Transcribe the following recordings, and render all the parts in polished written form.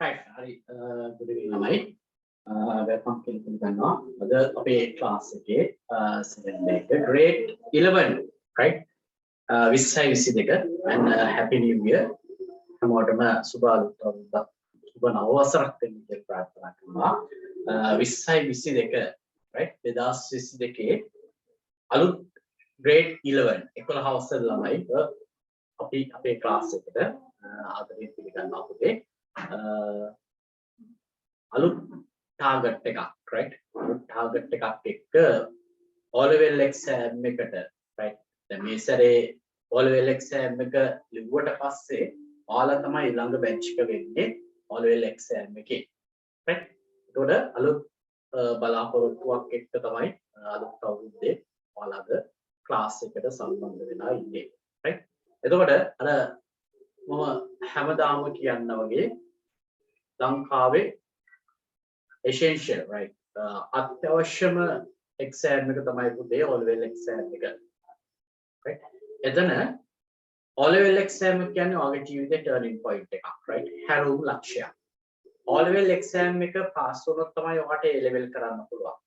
Right. Good evening, Amai. Welcome to the class again. Second day, grade 11, right? Vissai Visideka and Happy New Year. Hamotama Subal Subanavasarak Technical Pratana. Vissai Visideka, right? Vedas Visideke. Alut grade 11. Equal house Lamai. Api class again. Other today. අලුත් target එකක් right අලුත් target එකක් එක්ක O level exam එකට right දැන් මේ සැරේ O level exam එක ලිව්වට පස්සේ ඔයාලා තමයි ළඟ බැච් එක වෙන්නේ O level exam එකේ right ඒතකොට අලුත් බලාපොරොත්තුවක් එක්ක තමයි අලුත් අවුරුද්දේ ඔයාලගේ ක්ලාස් එකට සම්බන්ධ වෙලා ඉන්නේ right එතකොට අර මම හැමදාම කියන්න වගේ ලංකාවේ essential right අත්‍යවශ්‍යම exam එක තමයි පුතේ O level exam එක right එතන O level exam එක කියන්නේ ඔයාගේ ජීවිතේ turning point එකක් right හැරවුම් ලක්ෂයක් O level exam එක pass වුණොත් තමයි ඔයාට A level කරන්න පුළුවන්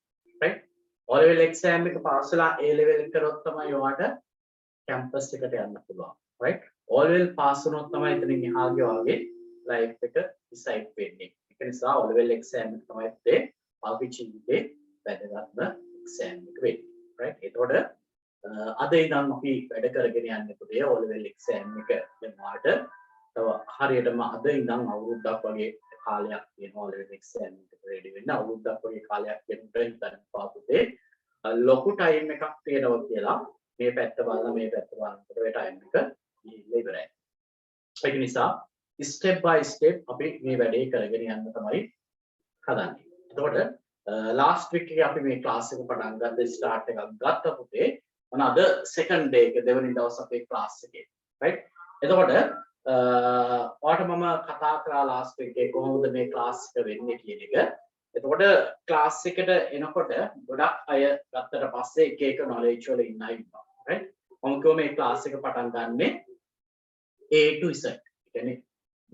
right O level exam එක pass වෙලා A level කරොත් තමයි ඔයාට campus එකට යන්න පුළුවන් right O level pass වුණොත් තමයි එතනින් එහාගේ ඔයාගේ life එක decide වෙන්නේ ඒක නිසා O level exam එක තමයි පුතේ ඔයාගේ ජීවිතේ වැදගත්ම exam එක වෙන්නේ right එතකොට අද ඉඳන් අපි වැඩ කරගෙන යන්නේ පුතේ O level exam එක දැන් ඔයාලට තව හරියටම අද ඉඳන් අවුරුද්දක් වගේ කාලයක් තියෙනවා O level exam එකට ready වෙන්න අවුරුද්දක් වගේ කාලයක් දෙන්න හිතන්න පුතේ ලොකු time එකක් තියෙනවා කියලා මේ පැත්ත බලලා මේ පැත්ත බලනකොට ඒ time එක ඉවරයි ඒක නිසා step by step අපි මේ වැඩේ කරගෙන යන්න තමයි හදන්නේ. එතකොට last week එකේ අපි මේ class එක පටන් ගත්ත start එකක් ගත්ත පුතේ මොනවාද second day එක දෙවෙනි දවස් අපේ class එකේ right. එතකොට ඔයාලට මම කතා කරා last week එකේ කොහොමද මේ class එක වෙන්නේ කියන එක. එතකොට class එකට එනකොට ගොඩක් අය ගත්තට පස්සේ එක එක knowledge වල ඉන්න අය ඉන්නවා right. මම කිව්වා මේ class එක පටන් ගන්නෙ A to Z. කියන්නේ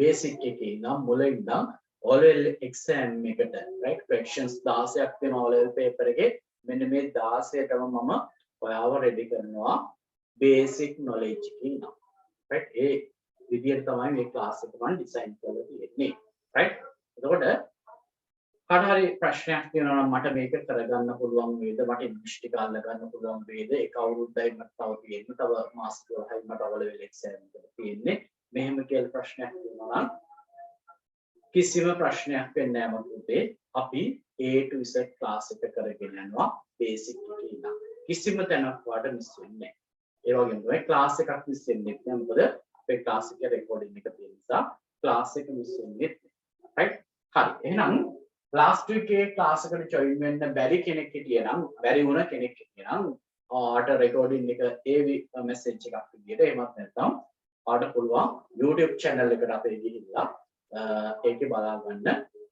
basic එකේ ඉඳන් මුල ඉඳන් O level exam එකට right questions 16ක් තියෙන O level paper එකේ මෙන්න මේ 16ටම මම ඔයාව ready කරනවා basic knowledge එකේ ඉඳන් right ඒ විදිහට තමයි මේ class එක මම design කරලා තියෙන්නේ right එතකොට කාට හරි ප්‍රශ්නයක් තියෙනවා නම් මට මේක කරගන්න පුළුවන් වේද මට ඉංග්‍රීසි ටික අල්ල ගන්න පුළුවන් වේද ඒක අවුරුද්දයි මට තව තියෙන්නේ තව මාස 12යි මට O level exam එක තියෙන්නේ මෙහෙම කියලා ප්‍රශ්නයක් තියෙනවා නම් කිසිම ප්‍රශ්නයක් වෙන්නේ නැහැ පුතේ අපි A to Z class එක කරගෙන යනවා basic එකේ ඉඳන් කිසිම තැනක් වාට මිස් වෙන්නේ නැහැ ඒ වගේම තමයි class එකක් මිස් වෙන්නේ නැහැ මොකද අපේ class එකේ recording එක තියෙන නිසා class එක මිස් වෙන්නේ නැහැ right හරි එහෙනම් last week එකේ class එකට join වෙන්න බැරි කෙනෙක් හිටියනම් බැරි වුණ කෙනෙක් හිටියනම් ඔයාට recording එක ඒ message එකක් විදියට එහෙමත් නැත්නම් ඔයාට පුළුවන් YouTube channel එකට අපේ ගිහිල්ලා ඒකේ බලා ගන්න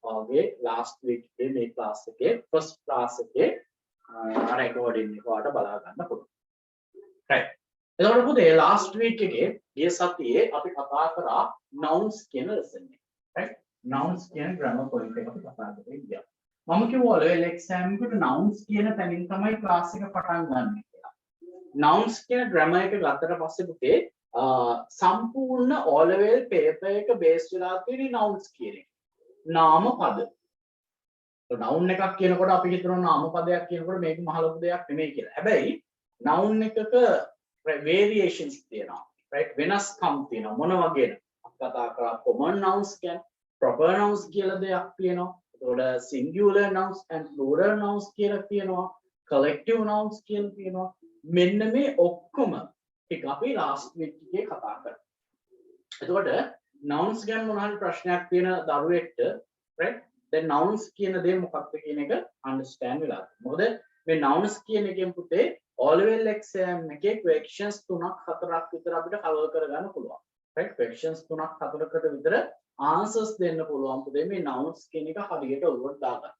ඔයාගේ last week එකේ මේ class එකේ first class එකේ recording එක ඔයාට බලා ගන්න පුළුවන්. right. එතකොට පුතේ last week එකේ ගිය සතියේ අපි කතා කරා nouns කියන lesson එක. right. nouns කියන grammar point එක අපි කතා කරේ ගියා. මම කිව්වා level exam එකට nouns කියන තැනින් තමයි class එක පටන් ගන්න කියලා. nouns කියන grammar එක ගත්තට පස්සේ පුතේ සම්පූර්ණ O level paper එක base වෙලා තියෙන nouns කියන එක. නාම පද. noun එකක් කියනකොට අපි හිතනවා නාම පදයක් කියනකොට මේක මහ ලොකු දෙයක් නෙමෙයි කියලා. හැබැයි noun එකක variations තියෙනවා. right වෙනස්කම් තියෙනවා. මොන වගේද? අපි කතා කරා common nouns කියන්නේ proper nouns කියලා දෙයක් තියෙනවා. එතකොට singular nouns and plural nouns කියලා තියෙනවා. collective nouns කියලා තියෙනවා. මෙන්න මේ ඔක්කොම ටික අපි last week එකේ කතා කරා. එතකොට nouns ගැන මොන හරි ප්‍රශ්නයක් තියෙන දරුවෙක්ට right දැන් nouns කියන දේ මොකක්ද කියන එක understand වෙලා. මොකද මේ nouns කියන එකෙන් පුතේ O level exam එකේ questions 3ක් 4ක් විතර අපිට cover කරගන්න පුළුවන්. right questions 3ක් 4කට විතර answers දෙන්න පුළුවන් පුතේ මේ nouns කියන එක හරියට ඔළුවට දාගන්න.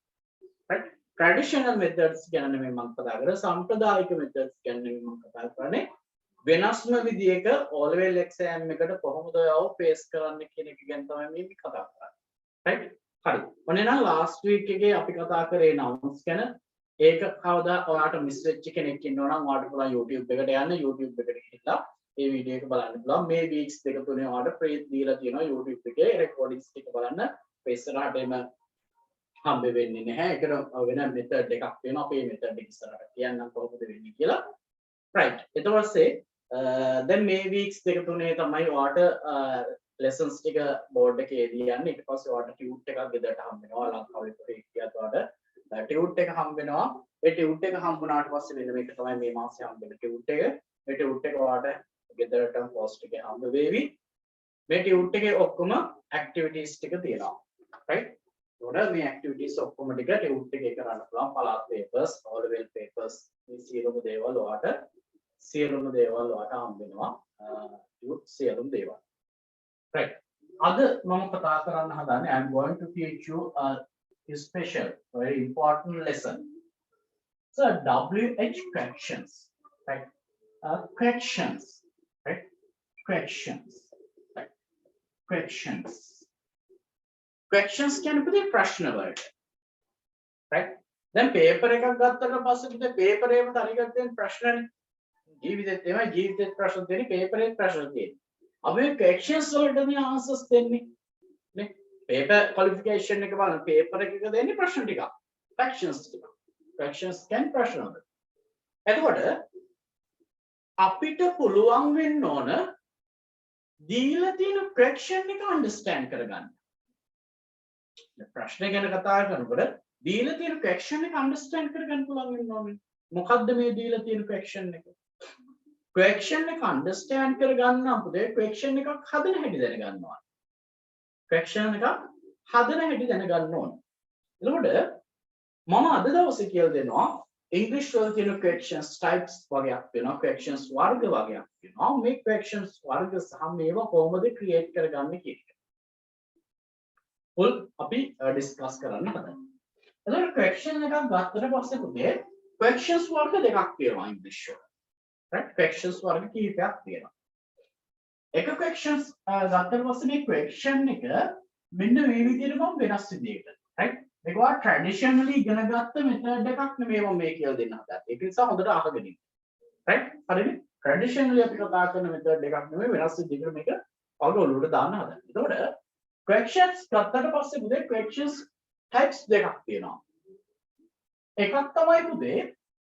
right traditional methods ගැන නෙමෙයි මම කතා කරන්නේ සම්ප්‍රදායික methods ගැන නෙමෙයි මම කතා කරන්නේ වෙනස්ම විදියක O level exam එකට කොහොමද ඔයව face කරන්න කියන එක ගැන තමයි මේ කතා කරන්නේ. right හරි ඔන්න නම් last week එකේ අපි කතා කරේ nouns ගැන ඒක කවදා ඔයාට මිස් වෙච්ච කෙනෙක් ඉන්නවා නම් ඔයාට පුළුවන් YouTube එකට යන්න YouTube එකට ගිහිල්ලා මේ වීඩියෝ එක බලන්න පුළුවන් මේ weeks දෙක තුනේ ඔයාට free දීලා තියෙනවා YouTube එකේ recordings ටික බලන්න ඉස්සරහට එම හම්බ වෙන්නේ නැහැ ඒකට වෙන method එකක් තියෙනවා අපේ method එක ඉස්සරහට කියන්නම් කොහොමද වෙන්නේ කියලා right ඊට පස්සේ දැන් මේ weeks දෙක තුනේ තමයි ඔයාට lessons ටික board එකේ ලියන්නේ ඊට පස්සේ ඔයාලට tute එකක් ගෙදරට හම්බ වෙනවා ලංකාවේ කොහේ ගියත් ඔයාලට tute එක හම්බ වෙනවා ඒ tute එක හම්බුනාට පස්සේ වෙන මේක තමයි මේ මාසේ හම්බ වෙන tute එක මේ tute එක ඔයාලට ගෙදරටම post එකේ හම්බ වෙවි මේ tute එකේ ඔක්කොම activities ටික තියෙනවා right ඒකට මේ activities ඔක්කොම ටික tute එකේ කරන්න පුළුවන් පළාත් papers all level papers මේ සියලුම දේවල් ඔයාලට හම්බ වෙනවා සියලුම දේවල් right other mama kata karanna hadane I am going to teach you a special very important lesson so WH questions right questions right questions කියන්නේ පුතේ ප්‍රශ්න වලට right දැන් paper එකක් ගත්තට පස්සේ පුතේ paper එකම තනියකට තියෙන ප්‍රශ්නනේ ජීවිතේත් එමය ජීවිතේත් ප්‍රශ්න දෙන්නේ paper එකේ ප්‍රශ්න තියෙන්නේ अब ये questions वोल्ट में आंसर्स देने ने पेपर क्वालिफिकेशन ने के बाद पेपर එක දෙන්නේ ප්‍රශ්න ටික questions කියන්නේ ප්‍රශ්න වල එතකොට අපිට පුළුවන් වෙන්න ඕන දීලා තියෙන question එක understand කරගන්න ප්‍රශ්න ගැන කතා කරනකොට දීලා තියෙන question එක understand කරගන්න පුළුවන් වෙන්න ඕනේ මොකද්ද මේ දීලා තියෙන question එක question එක understand කරගන්න අපුදේ question එකක් හදන හැටි දැනගන්න ඕන. question එකක් හදන හැටි දැනගන්න ඕන. එතකොට මම අද දවසේ කියලා දෙනවා English වල තියෙන questions types වගේක් වෙනවා questions වර්ග වගේක් වෙනවා. මේ questions වර්ග සහ මේවා කොහොමද create කරගන්නේ කියන එක. full අපි discuss කරන්න හදනවා. එතකොට question එකක් ගත්තට පස්සේ පුතේ questions වර්ග දෙකක් තියෙනවා English වල. right questions වර්ග කීපයක් තියෙනවා එක questions ගත්තට පස්සේ මේ question එක මෙන්න මේ විදිහට මම වෙනස් විදිහකට right මේක වා traditionally ඉගෙන ගත්ත method එකක් නෙමෙයි මම මේ කියලා දෙන්න හදන්නේ ඒක නිසා හොඳට අහගෙන ඉන්න right හරිද traditionally අපි කතා කරන method එකක් නෙමෙයි වෙනස් විදිහකට මේක ඔළුවට දාන්න හදන්නේ එතකොට questions ගත්තට පස්සේ පුතේ questions types දෙකක් තියෙනවා එකක් තමයි පුතේ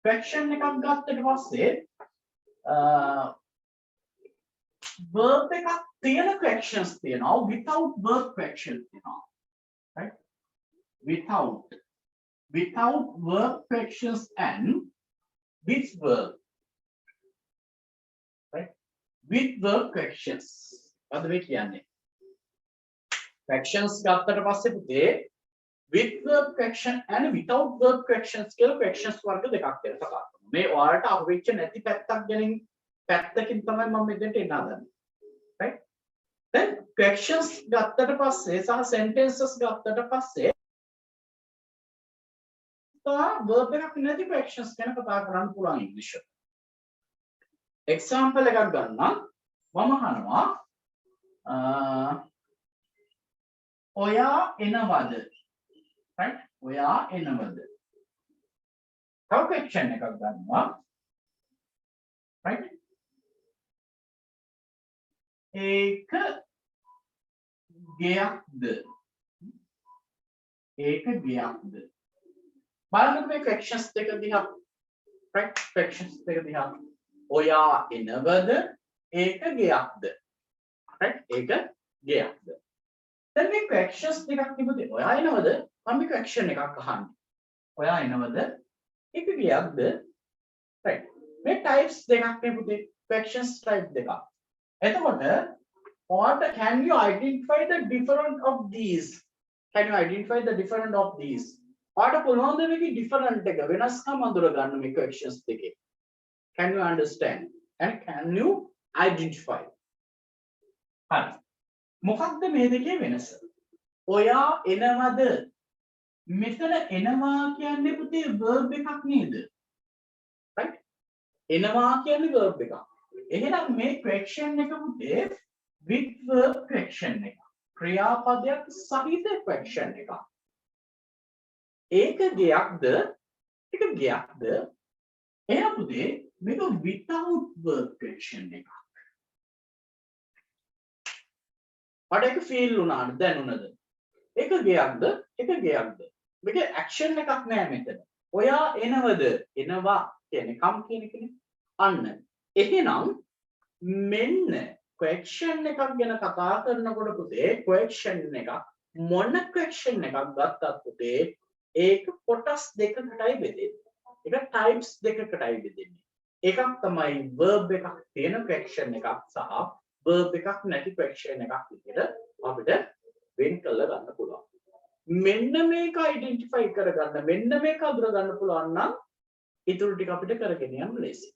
question එකක් ගත්තට පස්සේ verb එකක් තියෙන questions තියෙනවා without verb questions තියෙනවා right without verb questions and with verb right with verb questions මොකද මේ කියන්නේ questions ගත්තට පස්සේ පුතේ with verb question and without verb questions කියලා questions වර්ග දෙකක් තියෙනවා කතා කරමු මේ ඔයාලට අහුවෙච්ච නැති පැත්තක් ගැන පැත්තකින් තමයි මම මෙතෙන්ට එන්න හදන්නේ right then questions ගත්තට පස්සේ සහ sentences ගත්තට පස්සේ verb එකක් නැති questions ගැන කතා කරන්න පුළුවන් English එක example එකක් ගන්නම් මම අහනවා ඔයා එනවද right ඔයා එනවද තව question එකක් ගන්නවා right ඒක ගයක්ද බලන්න මේ questions දෙක දිහා right questions දෙක දිහා ඔයා එනවද ඒක ගයක්ද right ඒක ගයක්ද දැන් මේ questions දෙකක් තිබුණේ ඔයා එනවද මම මේ question එකක් අහන්නේ ඔයා එනවද ඒක ගයක්ද right මේ types දෙකක් තිබුණේ questions type දෙකක් එතකොට what can you identify the different of these what පුළුවන් ද මේකේ different එක වෙනස්කම් අඳුර ගන්න මේ questions දෙකේ can you understand and can you identify හරි මොකක්ද මේ දෙකේ වෙනස ඔයා එනවද මෙතන එනවා කියන්නේ පුතේ verb එකක් නේද right එනවා කියන්නේ verb එකක් එහෙනම් මේ question එක පුතේ with verb question එක ක්‍රියාපදයක් සහිත question එකක්. ඒක ගයක්ද? ඒක ගයක්ද? එහෙනම් පුතේ මේක without verb question එකක්. මට ඒක feel වුණාද දැනුණද? ඒක ගයක්ද? ඒක ගයක්ද? මේක action එකක් නෑ මෙතන. ඔයා එනවද? එනවා කියන්නේ come කියන එකනේ. අන්න. එහෙනම් මෙන්න question එකක් ගැන කතා කරනකොට පුතේ question එකක් මොන question එකක් ගත්තත් පුතේ ඒක කොටස් දෙකකටයි බෙදෙන්නේ. ඒක types දෙකකටයි බෙදෙන්නේ. එකක් තමයි verb එකක් තියෙන question එකක් සහ verb එකක් නැති question එකක් විදිහට අපිට වෙන් කරලා ගන්න පුළුවන්. මෙන්න මේක identify කරගන්න මෙන්න මේක අඳුර ගන්න පුළුවන් නම් ඊටු ටික අපිට කරගෙන යන්න ලේසි.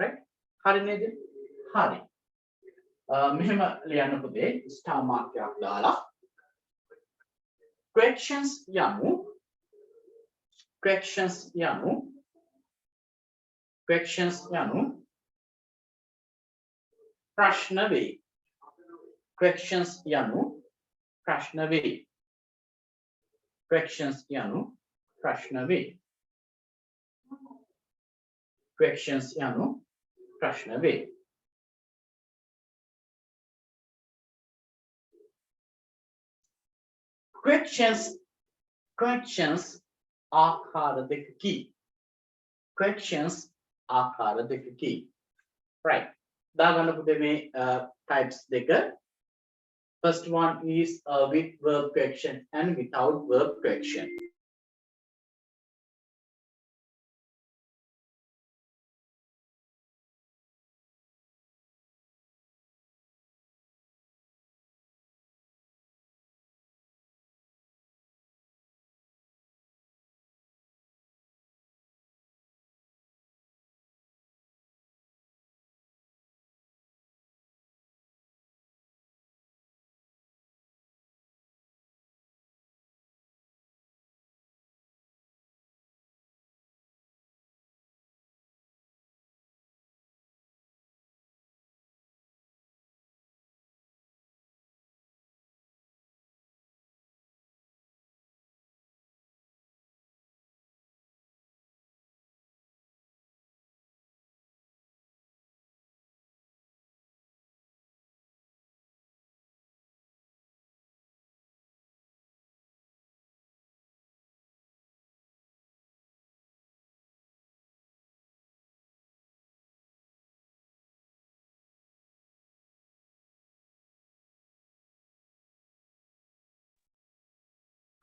right? හරි නේද? හරි. මෙහෙම ලියන්න පුතේ star mark එකක් දාලා questions යමු ප්‍රශ්න වේ. questions යනු ප්‍රශ්න වේ. questions යනු ප්‍රශ්න වේ. questions යනු ප්‍රශ්න වේ. questions ආකාර දෙකකි. questions ආකාර දෙකකි. right. දාගන්න පුතේ මේ types දෙක. First one is with verb question and without verb question.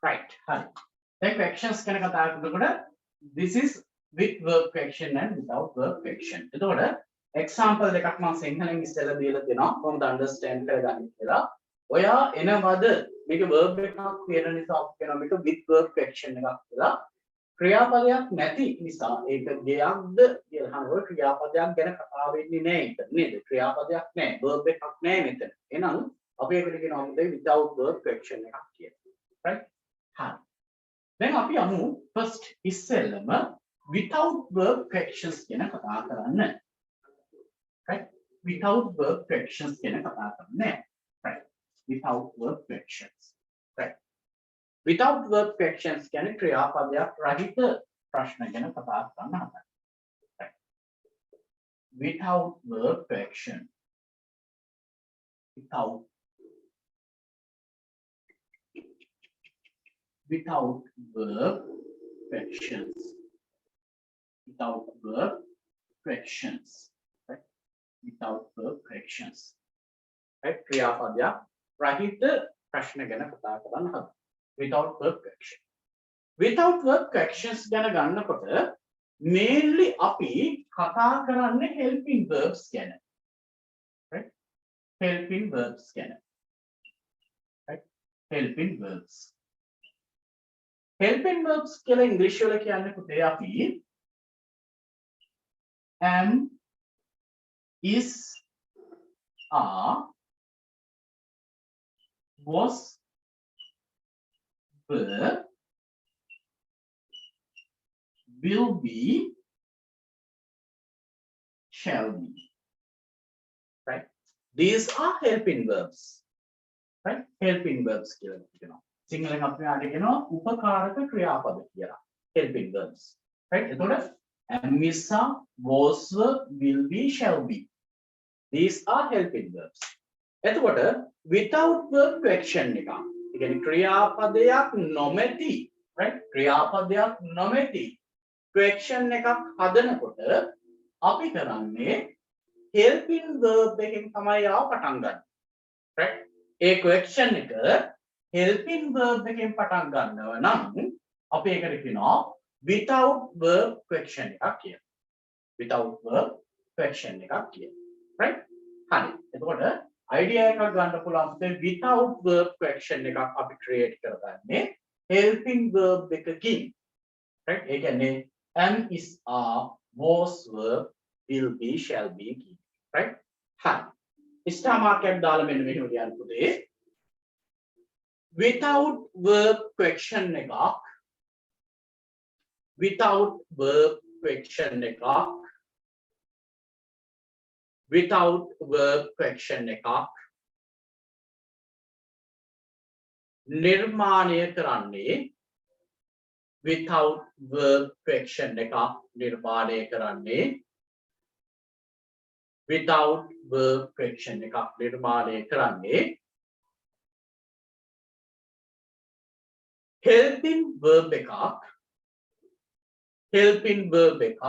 Right. හරි. දැන් questions ගැන කතා කරනකොට this is with verb question and without verb question. එතකොට example දෙකක් මම සිංහලෙන් ඉස්සෙල්ලා දීලා දෙනවා කොහොමද understand කරගන්නේ කියලා. ඔයා එනවද මේක verb එකක් කියන නිසා අපි කියනවා මේක with verb question එකක් කියලා. ක්‍රියාපදයක් නැති නිසා ඒක ගයක්ද කියලා අහනකොට ක්‍රියාපදයක් ගැන කතා වෙන්නේ නැහැ ඒක නේද? ක්‍රියාපදයක් නැහැ. verb එකක් නැහැ මෙතන. එහෙනම් අපි ඒකට කියනවා මොකද without verb question එකක් කියලා. right? හරි. දැන් අපි අමු first ඉස්සෙල්ලම without verb questions ගැන කතා කරන්න. right? without verb questions ගැන කතා කරන්නේ. right? without verb questions. right? without verb questions කියන්නේ ක්‍රියාපදයක් රහිත ප්‍රශ්න ගැන කතා කරන්න හදන්නේ. right? without verb question. without verb questions. Without verb questions. Right? Without verb questions. Right? ක්‍රියාපදයක් රහිත ප්‍රශ්න ගැන කතා කරන්න හදනවා. Without verb question. Without verb questions ගැන ගන්නකොට mainly අපි කතා කරන්නේ helping verbs ගැන. Right? helping verbs ගැන. Right? helping verbs. helping verbs කියලා ඉංග්‍රීසි වල කියන්නේ පුතේ අපි am, is, are, was, were, will be, shall be. Right? These are helping verbs. right helping verbs කියලා කියනවා සිංහලෙන් අපි ආට කියනවා උපකාරක ක්‍රියාපද කියලා helping verbs right එතකොට am is are was were will be shall be these are helping verbs එතකොට without verb question එක ඒ කියන්නේ ක්‍රියාපදයක් නොමැති right ක්‍රියාපදයක් නොමැති question එකක් හදනකොට අපි කරන්නේ helping verb එකෙන් තමයි ආව පටන් ගන්න right ඒ question එක helping verb එකෙන් පටන් ගන්නව නම් අපි ඒකට කියනවා without verb question එකක් කියලා without verb question එකක් කියලා right හරි එතකොට idea එකක් ගන්න පුළුවන් without verb question එකක් අපි create කරගන්නේ helping verb එකකින් right ඒ කියන්නේ am is are was were will be shall be right හරි star mark එකක් දාලා මෙන්න මෙහෙම ලියන්න පුතේ without verb question එකක් without verb question එකක් without verb question එකක් නිර්මාණය කරන්නේ without verb question එකක් නිර්මාණය කරන්නේ without verb question එකක් නිර්මාණය කරන්නේ helping verb එකක් helping verb එකක්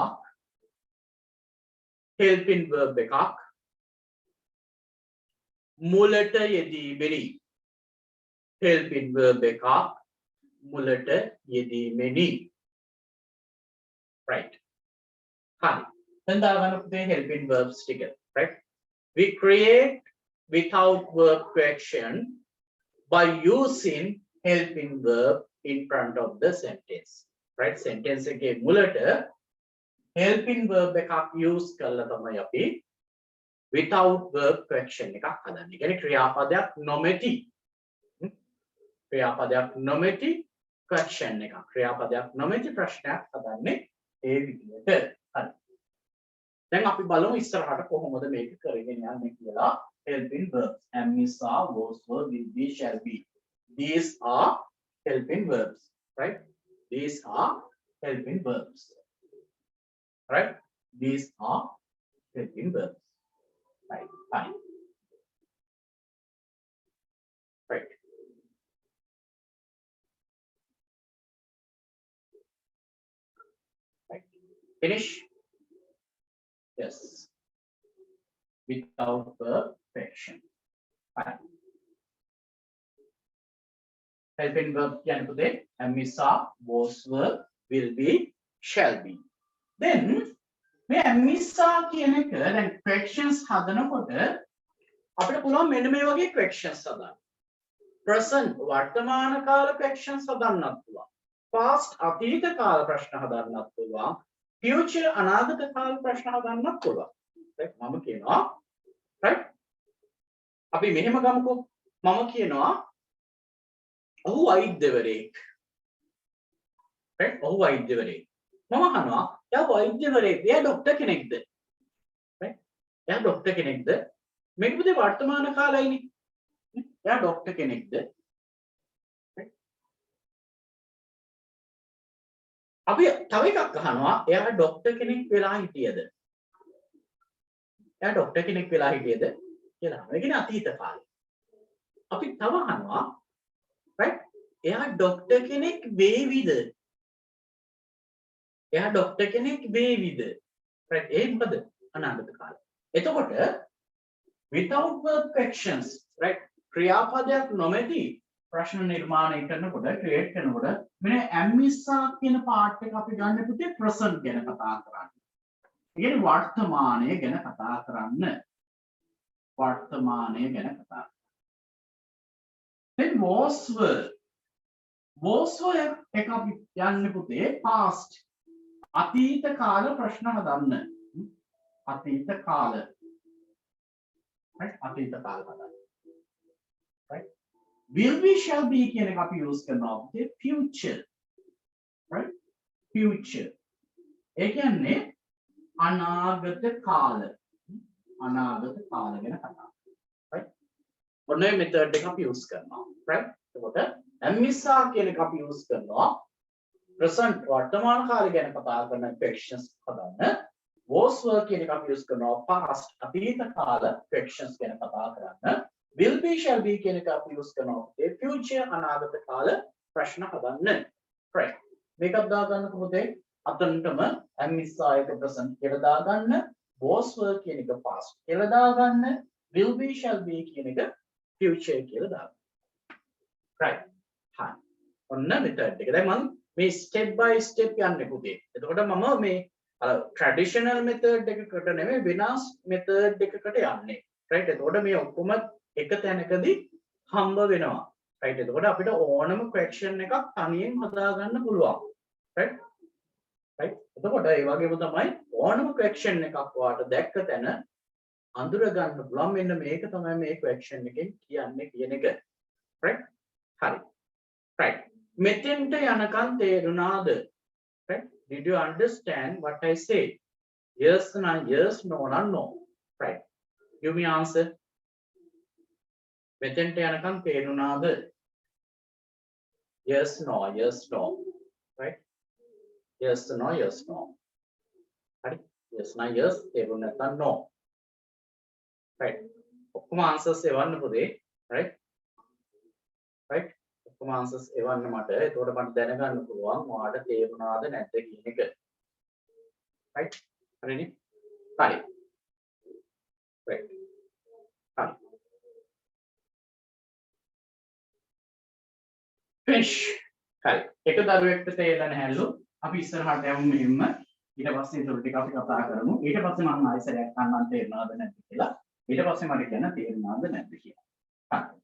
helping verb එකක් මුලට යෙදීමෙනි helping verb එකක් මුලට යෙදීමෙනි right හරි දැන් දාගන්න පුතේ helping verbs ටික right we create without verb question by using helping verb in front of the sentence right sentence එකේ මුලට helping verb එකක් use කරලා තමයි අපි without verb question එකක් හදන්නේ. කියන්නේ ක්‍රියාපදයක් නොමැති ක්‍රියාපදයක් නොමැති question එකක් ක්‍රියාපදයක් නොමැති ප්‍රශ්නයක් හදන්නේ ඒ විදිහට. හරි. දැන් අපි බලමු ඉස්සරහට කොහොමද මේක කරගෙන යන්නේ කියලා. helping verbs am is are was were will be shall be these are helping verbs right these are helping verbs right these are helping verbs right fine right right finish yes without verb question fine helping verb කියන්නේ පුතේ am is are was were will be shall be then මේ am is are කියන එක දැන් questions හදනකොට අපිට පුළුවන් මෙන්න මේ වගේ questions හදන්න present වර්තමාන කාල questions හදන්නත් පුළුවන් past අතීත කාල ප්‍රශ්න හදන්නත් පුළුවන් future අනාගත කාල ප්‍රශ්න හදන්නත් පුළුවන් right මම කියනවා right අපි මෙහෙම ගමුකෝ මම කියනවා ඔහු වෛද්‍යවරයෙක් right ඔහු වෛද්‍යවරයෙක් මම අහනවා එයා වෛද්‍යවරයෙක් එයා ડોක්ටර් කෙනෙක්ද right එයා ડોක්ටර් කෙනෙක්ද මේක පුතේ වර්තමාන කාලයයිනේ එයා ડોක්ටර් කෙනෙක්ද right අපි තව එකක් අහනවා එයා ડોක්ටර් කෙනෙක් වෙලා හිටියද එයා ડોක්ටර් කෙනෙක් වෙලා හිටියද කියලා අහනවා ඒ කියන්නේ අතීත කාලේ අපි තව අහනවා right එයා ડોක්ටර් කෙනෙක් වේවිද එයා ડોක්ටර් කෙනෙක් වේවිද right ඒ මොකද අනාගත කාලේ එතකොට without verb questions right ක්‍රියාපදයක් නොමැති ප්‍රශ්න නිර්මාණය කරනකොට ක්‍රියේට් කරනකොට මෙන්න am is are කියන පාර්ට් එක අපි ගන්න පුතේ present ගැන කතා කරන්නේ. ඒ කියන්නේ වර්තමානය ගැන කතා කරන්න. වර්තමානය ගැන කතා then was were එක අපි යන්නේ පුතේ past අතීත කාල ප්‍රශ්න හදන්න අතීත කාල right අතීත කාල හදන්න right will be shall be කියන එක අපි use කරනවා පුතේ future right future ඒ කියන්නේ අනාගත කාල ගැන කතා right ඔන්න ඔය method එක අපි use කරනවා right එතකොට ඇම්මිසා කියන එක අපි use කරනවා present වර්තමාන කාලය ගැන කතා කරන questions හදන්න was were කියන එක අපි use කරනවා past අතීත කාල questions ගැන කතා කරන්න will be shall be කියන එක අපි use කරනවා future අනාගත කාල ප්‍රශ්න හදන්න right මේකත් දාගන්න කොහොමද අතනටම ඇම්මිසා එක present කියලා දාගන්න was were කියන එක past කියලා දාගන්න will be shall be කියන එක future කියලා දාගන්න right හරි ඔන්න method එක දැන් මම මේ step by step යන්නේ පුතේ එතකොට මම මේ traditional method එකකට නෙමෙයි වෙනස් method එකකට යන්නේ right එතකොට මේ ඔක්කොම එක තැනකදී හම්බ වෙනවා right එතකොට අපිට ඕනම question එකක් තනියෙන් හදා ගන්න පුළුවන් right එතකොට ඒ වගේම තමයි ඕනම question එකක් ඔයාලට දැක්ක තැන අඳුර ගන්න පුළුවන් මෙන්න මේක තමයි මේ question එකෙන් කියන්නේ කියන එක right හරි right මෙතෙන්ට යනකම් තේරුණාද right did you understand what I said yes na yes no na no right give me answer මෙතෙන්ට යනකම් තේරුණාද yes no right yes no හරි yes na yes තේරුණ නැත්නම් no right ඔක්කොම answers එවන්න පුතේ right ඔක්කොම answers එවන්න මට එතකොට මට දැනගන්න පුළුවන් ඔයාලට තේරුණාද නැද්ද කියන එක right හරිනේ හරි right හරි finish හරි එක දරුවෙක්ට තේරෙලා නැහැලු අපි ඉස්සරහට යමු මෙහෙම ඊට පස්සේ ඒක ටික අපි කතා කරමු ඊට පස්සේ මම ආයෙසරයක් අහන්න තේරුණාද නැද්ද කියලා ඊට පස්සේ මට කියන්න තේරුණාද නැද්ද කියලා හරි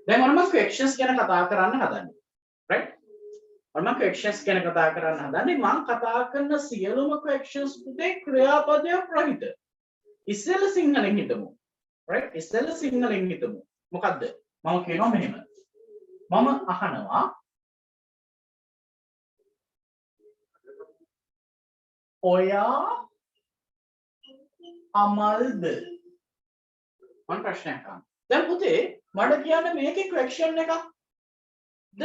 දැන් මම questions ගැන කතා කරන්න හදන්නේ right මම questions ගැන කතා කරන්න හදන්නේ මම කතා කරන සියලුම questions පුතේ ක්‍රියාපදය ප්‍රහිත ඉස්සෙල්ල සිංහලෙන් හිතමු right ඉස්සෙල්ල සිංහලෙන් හිතමු මොකද්ද මම කියනවා මෙහෙම මම අහනවා ඔයා අමල්ද මම ප්‍රශ්නයක් අහනවා දැන් පුතේ මට කියන්න මේකේ question එකක්ද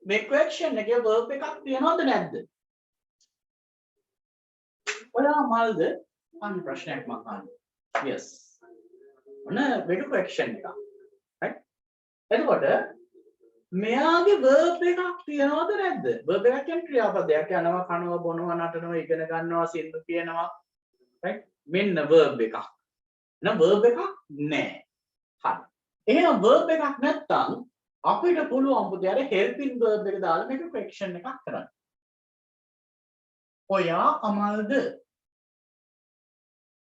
මේ question එකේ verb එකක් තියනවද නැද්ද ඔයා අමල්ද අන්න ප්‍රශ්නයක් මම අහන්නේ yes ඔන්න මේක question එකක් right එතකොට මෙයාගේ verb එකක් තියනවද නැද්ද verb එකක් කියන්නේ ක්‍රියාපදයක් යනවා කනවා බොනවා නටනවා ඉගෙන ගන්නවා සින්දු කියනවා right මෙන්න verb එකක් නේද verb එකක් නැහැ හරි එහෙනම් verb එකක් නැත්තම් අපිට පුළුවන් පුතේ අර helping verb එක දාලා මේක question එකක් කරන්න ඔයා අමල්ද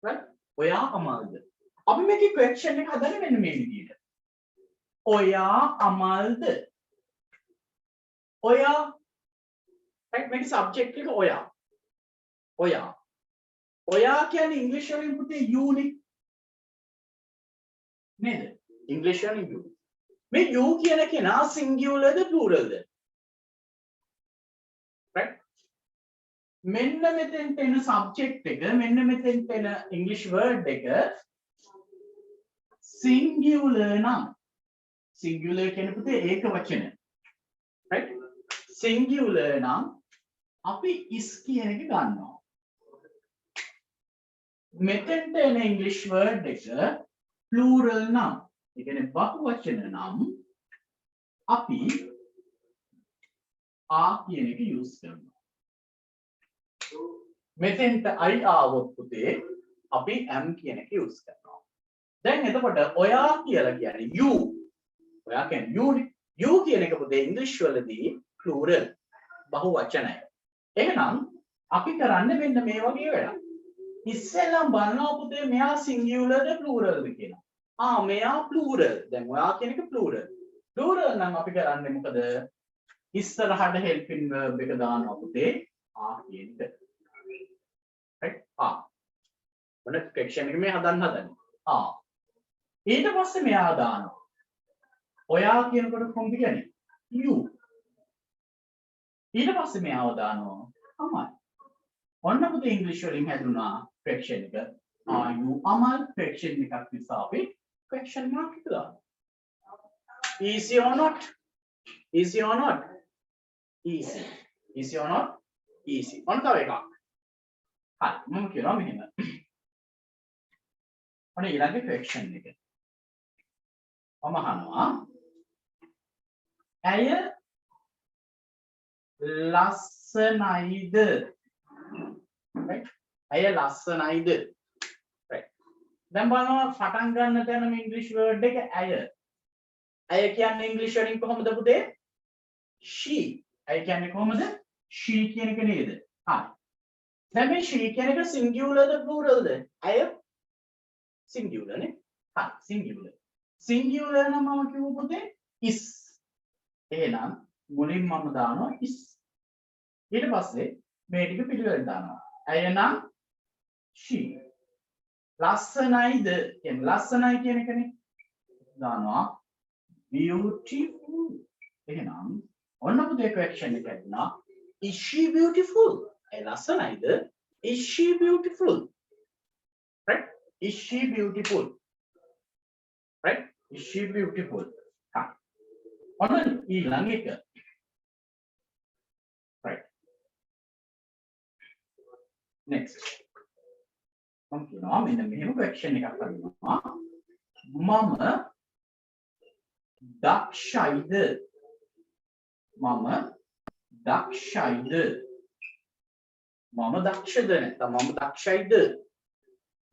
right ඔයා අමල්ද අපි මේකේ question එක හදන්නේ මෙන්න මේ විදිහට ඔයා අමල්ද ඔයා right මේක subject එක ඔයා කියන්නේ english වලින් පුතේ you නේ නේද english වලින් you මේ you කියන කෙනා singular ද plural ද right මෙන්න මෙතෙන්ට එන subject එක මෙන්න මෙතෙන්ට එන english word එක singular නම් singular කියන පුතේ ඒක වචන right singular නම් අපි is කියන එක ගන්නවා මෙතෙන්ට එන english word එක plural නම් ඒ කියන්නේ බහු වචන නම් අපි are කියන එක use කරනවා මෙතෙන්ට I ආවොත් පුතේ අපි am කියන එක use කරනවා දැන් එතකොට ඔයා කියලා කියන්නේ you ඔයා කියන්නේ you කියන එක පුතේ english වලදී plural බහු වචනයි එහෙනම් අපි කරන්නේ මෙන්න මේ වගේ වැඩක් ඉස්සෙල්ලම බලනවා පුතේ මෙයා singular ද plural ද කියලා මෙයා plural දැන් ඔයා කියන එක plural නම් අපි කරන්නේ මොකද ඉස්සරහට helping verb එක දානවා පුතේ කියන එක right මොන question එක මේ හදන්නේ ඊට පස්සේ මෙයා දානවා ඔයා කියනකොට කොහොමද කියන්නේ you ඊට පස්සේ මෙයාව දානවා අමල් ඔන්න පුතේ ඉංග්‍රීසි වලින් හැදුනා question එක are you අමල් question එකක් නිසා අපි question mark එක දානවා easy or not? Easy or not? Easy. Easy or not? Easy. ඔන්න තව එකක්. හරි මම කියනවා මෙහෙම. ඔන්න ඊළඟ question එක. මම අහනවා ඇය ලස්සනයිද? right? ඇය ලස්සනයිද? right. දැන් බලනවා පටන් ගන්න තැනම ඉංග්‍රීසි වර්ඩ් එක ඇය. ඇය කියන්නේ ඉංග්‍රීසි වලින් කොහොමද පුතේ? she. ඇය කියන්නේ කොහොමද? she කියන එක නේද? හරි. දැන් මේ she කියන එක singularද pluralද? ඇය singular නේ. හරි singular. singular නම් මම කිව්ව පුතේ is. එහෙනම් මුලින් මම දානවා is. ඊට පස්සේ මේ ටික පිළිවෙලට දානවා. ඇය නම් she. ලස්සනයිද? කියන්නේ ලස්සනයි කියන එකනේ. දානවා beautiful. එහෙනම් ඔන්න පුතේ question එක ඇදුනා. Is she beautiful? ඇය ලස්සනයිද? Is she beautiful? Right? Is she beautiful? Right? Is she beautiful? Ha. ඔන්න ඊළඟ එක. Right. Next. මම කියනවා මෙන්න මෙහෙම question එකක් අරගෙනවා. මම දක්ෂයිද? මම දක්ෂයිද? මම දක්ෂද නැත්නම් මම දක්ෂයිද?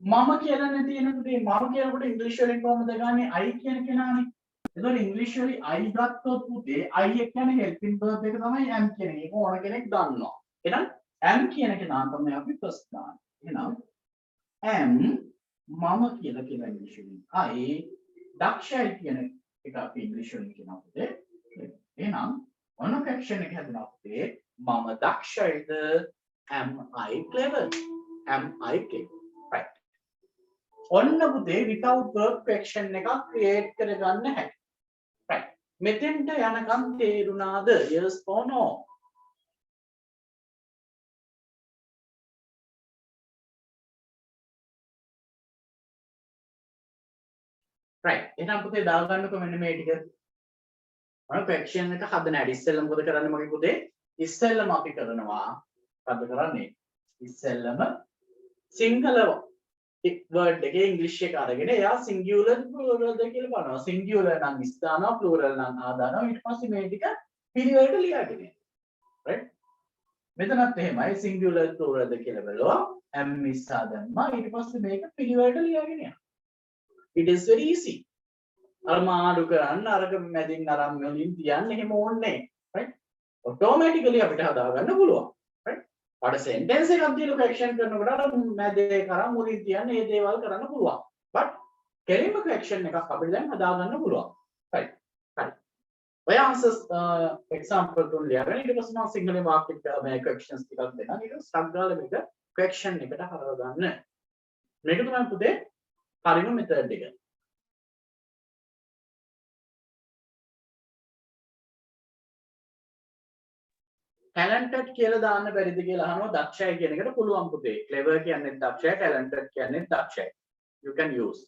මම කියලා තියෙන පුතේ මම කියනකොට ඉංග්‍රීසි වලින් කොහොමද ගන්නේ? I කියන කෙනානේ. එතකොට ඉංග්‍රීසි වලින් I ගත්තොත් පුතේ I එක කියන්නේ helping verb එක තමයි am කියන එක. ඒක ඕන කෙනෙක් දන්නවා. එහෙනම් am කියන කෙනා තමයි අපි first දාන්නේ. එහෙනම් am මම කියලා ඉංග්‍රීසි වලින් I දක්ෂයි කියන එක අපි ඉංග්‍රීසි වලින් කියනවා පුතේ. එහෙනම් ඔන්න question එක හදනවා පුතේ මම දක්ෂයිද? Am I clever? Am I clever? Right. ඔන්න පුතේ without verb question එකක් create කරගන්න හැටි. Right. මෙතෙන්ට යනකම් තේරුණාද? Yes or no? right. එහෙනම් පුතේ දාගන්නකො මෙන්න මේ ටික. ඔන්න question එක හදන හැටි. ඉස්සෙල්ලා මොකද කරන්නේ මගේ පුතේ? ඉස්සෙල්ලාම අපි කරනවා මොකද කරන්නේ? ඉස්සෙල්ලාම සිංහල word එකේ ඉංග්‍රීසි එක අරගෙන එයා singular plural ද කියලා බලනවා. singular නම් is දානවා, plural නම් ආ දානවා. ඊට පස්සේ මේ ටික පිළිවෙලට ලියාගෙන යනවා. right? මෙතනත් එහෙමයි singular plural ද කියලා බලනවා. am is ආදම්මා. ඊට පස්සේ මේක පිළිවෙලට ලියාගෙන යනවා. it is very easy. අර මාඩු කරන්න අරක මැදින් අරන් වලින් තියන්න එහෙම ඕනේ right? automatically අපිට හදා ගන්න පුළුවන්. right? අර sentence එකක් දීලා question කරනකොට අර මැදේ කරන් මුලින් තියන්න මේ දේවල් කරන්න පුළුවන්. but කෙලින්ම question එකක් අපිට දැන් හදා ගන්න පුළුවන්. right? හරි. ඔය answers example තුන ලියගෙන ඊට පස්සේ මම සිංහලෙන් වාක්‍ය මේ questions ටිකක් දෙනවා. ඊට ස්ටක් ගාලා මේක question එකට හරව ගන්න. මේක තමයි පුතේ හරිම method එක. talented කියලා දාන්න බැරිද කියලා අහනවා. දක්ෂයි කියන එකට පුළුවන් පුතේ. clever කියන්නේ දක්ෂයි, talented කියන්නේ දක්ෂයි. you can use.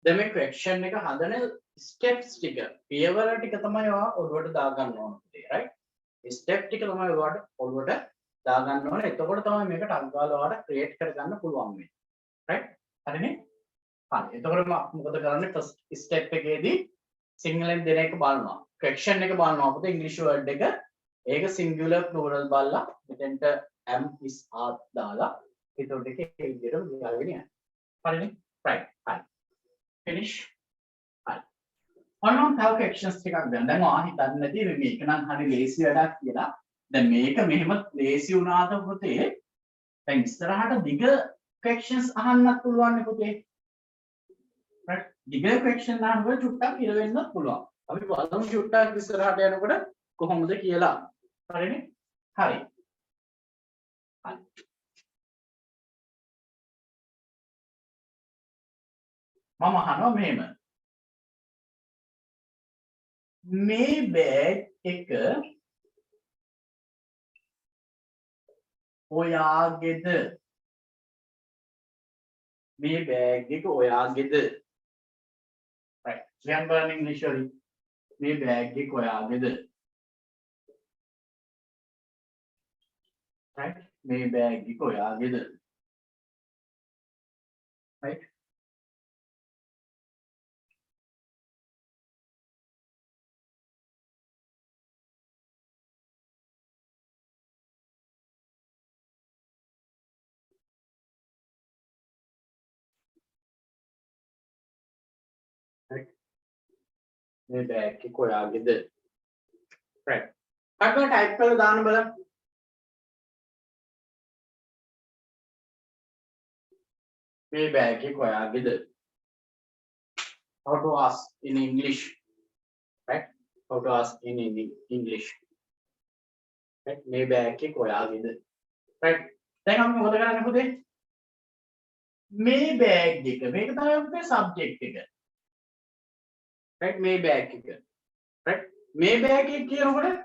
දැන් මේ question එක හදන steps ටික පියවර ටික තමයි ඔළුවට දා ගන්න ඕන පුතේ right step ටික තමයි ඔළුවට දා ගන්න ඕන එතකොට තමයි මේක ටක් ගාලා ඔයාලට create කරගන්න පුළුවන් වෙන්නේ right හරිනේ හරි එතකොට මොකද කරන්නේ first step එකේදී සිංහලෙන් දෙන එක බලනවා question එක බලනවා පුතේ ඉංග්‍රීසි word එක ඒක singular plural බලලා මෙතෙන්ට am is are දාලා එතකොට ඒක ඒ විදිහට ලියාගෙන යන්න හරිනේ right හරි finish හරි ඔන්න තව questions ටිකක් ගන්න දැන් ඔයා හිතන්නේ නැති මේක නම් හරි ලේසි වැඩක් කියලා දැන් මේක මෙහෙම ලේසි වුණාට පුතේ දැන් ඉස්සරහට දිග questions අහන්නත් පුළුවන් නේ පුතේ right දිග question අහනකොට චුට්ටක් ඉර වෙන්නත් පුළුවන් අපි බලමු චුට්ටක් ඉස්සරහට යනකොට කොහොමද කියලා හරිනේ හරි මම අහනවා මෙහෙම මේ බෑග් එක ඔයාගේද මේ බෑග් එක ඔයාගේද right remember in English මේ බෑග් එක ඔයාගේද right මේ බෑග් එක ඔයාගේද right මේ බෑග් එක ඔයාගේද right කට්ටිය ටයිප් කරලා දාන්න බලන්න මේ බෑග් එක ඔයාගේද how to ask in English right how to ask in English right මේ බෑග් එක ඔයාගේද right දැන් අපි මොකද කරන්නේ පුතේ මේ බෑග් එක මේක තමයි අපේ සබ්ජෙක්ට් එක right මේ බෑග් එක right මේ බෑග් එක කියනකොට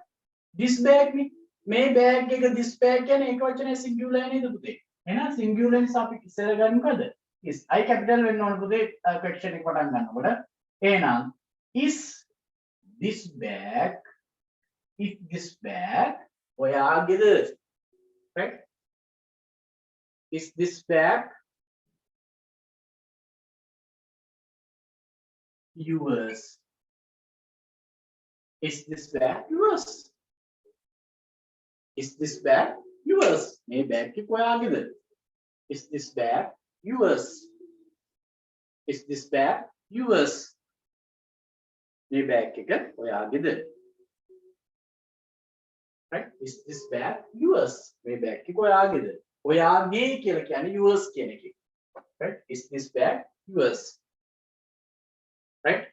this bag නේ මේ බෑග් එක this bag කියන්නේ ඒක වචනේ සිංගියුලර් නේද පුතේ එහෙනම් සිංගියුලර් නිසා අපි ඉස්සර ගන්න මොකද is I capital වෙන්න ඕන පුතේ question එක පටන් ගන්නකොට එහෙනම් is this bag ඔයාගේද right is this bag yours is this bag yours is this bag yours මේ බෑග් එක ඔයාගේද is this bag yours is this bag yours මේ බෑග් එක ඔයාගේද right is this bag yours මේ bag එක ඔයාගේද ඔයාගේ කියලා කියන්නේ yours කියන එකේ right is this bag yours right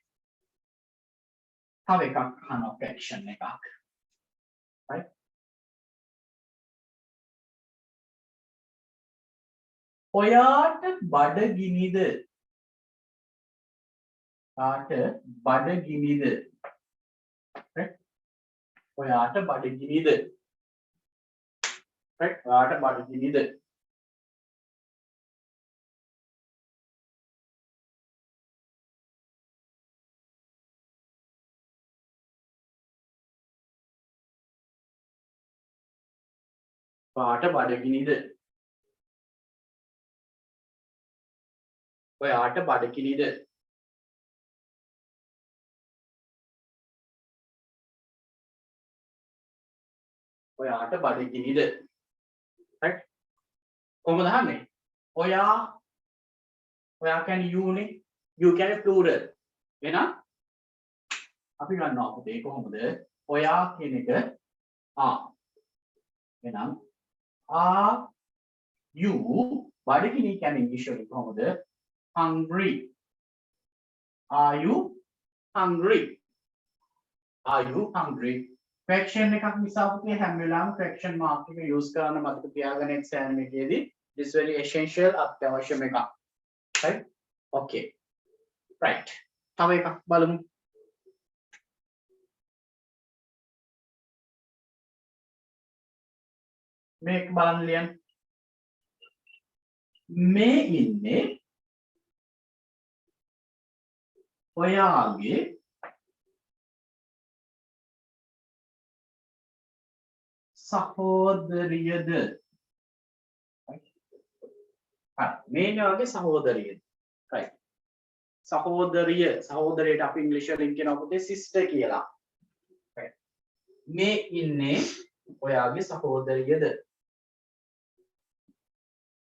තව එකක් අහනවා fraction එකක් right ඔයාට බඩගිනිද right ඔයාට බඩගිනිද right ඔයාට බඩගිනිද ඔයාට බඩගිනිද ඔයාට බඩගිනිද ඔයාට බඩගිනිද right කොහොමද අහන්නේ ඔයා කියන්නේ you නේ you කියන්නේ plural එහෙනම් අපි ගන්නවා පුතේ කොහොමද ඔයා කියන එක එහෙනම් are you බඩගිනි කියන්නේ ඉංග්‍රීසි වලින් කොහොමද hungry are you hungry fraction එකක් නිසා පුතේ හැම වෙලාවෙම fraction mark එක use කරන්න මතක තියාගන්න exam එකේදී this very essential අත්‍යවශ්‍යම එකක් right okay right තව එකක් බලමු මේක බලන්න ලියන්න මේ ඉන්නේ ඔයාගේ සහෝදරියද මේ ඔයාගේ සහෝදරියද right සහෝදරියට අපි ඉංග්‍රීසි වලින් කියනවා පුතේ sister කියලා right මේ ඉන්නේ ඔයාගේ සහෝදරියද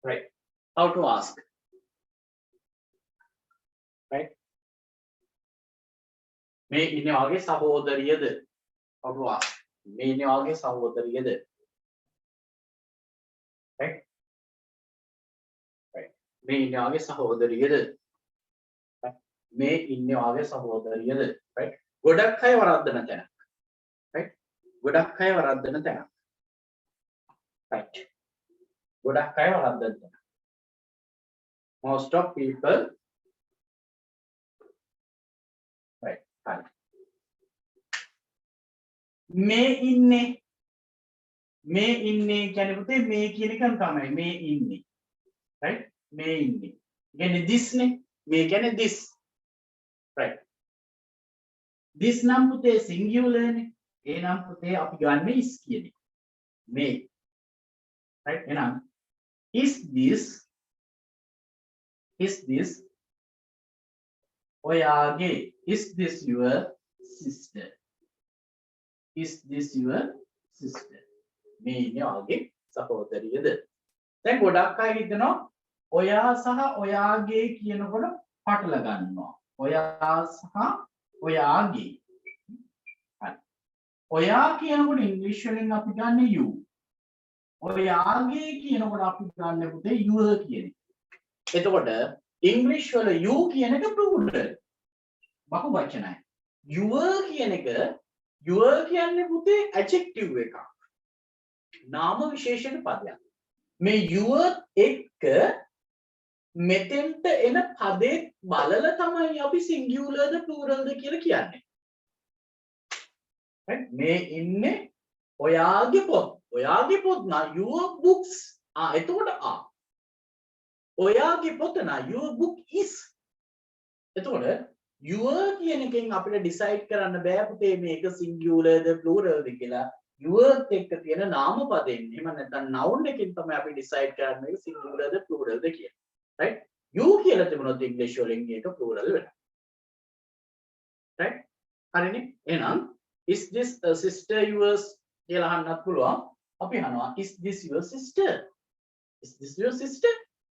right how to ask right මේ ඉන්නේ වාගේ සහෝදරියද ඔබවා මේ ඉන්නේ වාගේ සහෝදරියද right right මේ ඉන්නේ වාගේ සහෝදරියද මේ ඉන්නේ වාගේ සහෝදරියද right ගොඩක් අය වරද්දන තැන right ගොඩක් අය වරද්දන තැන right ගොඩක් අය වරද්දන තැන most of people right හරි මේ ඉන්නේ කියන්නේ පුතේ මේ කියන එකම තමයි මේ ඉන්නේ right මේ ඉන්නේ කියන්නේ this නේ මේ කියන්නේ this right this නම් පුතේ singular නේ ඒ නම් පුතේ අපි ගන්න is කියන එක මේ right එහෙනම් is this ඔයාගේ is this your sister is this your sister මේ ඉන්නේ ඔයාගේ සහෝදරියද දැන් ගොඩක් අය හිතනවා ඔයා සහ ඔයාගේ කියනකොට පටල ගන්නවා ඔයා සහ ඔයාගේ හරි ඔයා කියනකොට ඉංග්‍රීසි වලින් අපි ගන්න you ඔයාගේ කියනකොට අපි ගන්න පුතේ your කියන එක එතකොට ඉංග්‍රීසි වල you කියන එක plural බහු වචනයි your කියන එක your කියන්නේ පුතේ adjective එකක් නාම විශේෂණ පදයක් මේ your එක්ක මෙතෙන්ට එන පදේ බලලා තමයි අපි singular ද plural ද කියලා කියන්නේ right මේ ඉන්නේ ඔයාගේ පොත් නා your books එතකොට ඔයාගේ පොත නා your book is එතකොට your කියන එකෙන් අපිට decide කරන්න බෑ පුතේ මේක singular ද plural ද කියලා your එක්ක තියෙන නාම පදයෙන් එහෙම නැත්නම් noun එකෙන් තමයි අපි decide කරන්නේ මේක singular ද plural ද කියලා right you කියලා තිබුණොත් english වලින් ඒක plural වෙනවා right හරිනේ එහෙනම් is this a sister yours කියලා අහන්නත් පුළුවන් අපි අහනවා is this your sister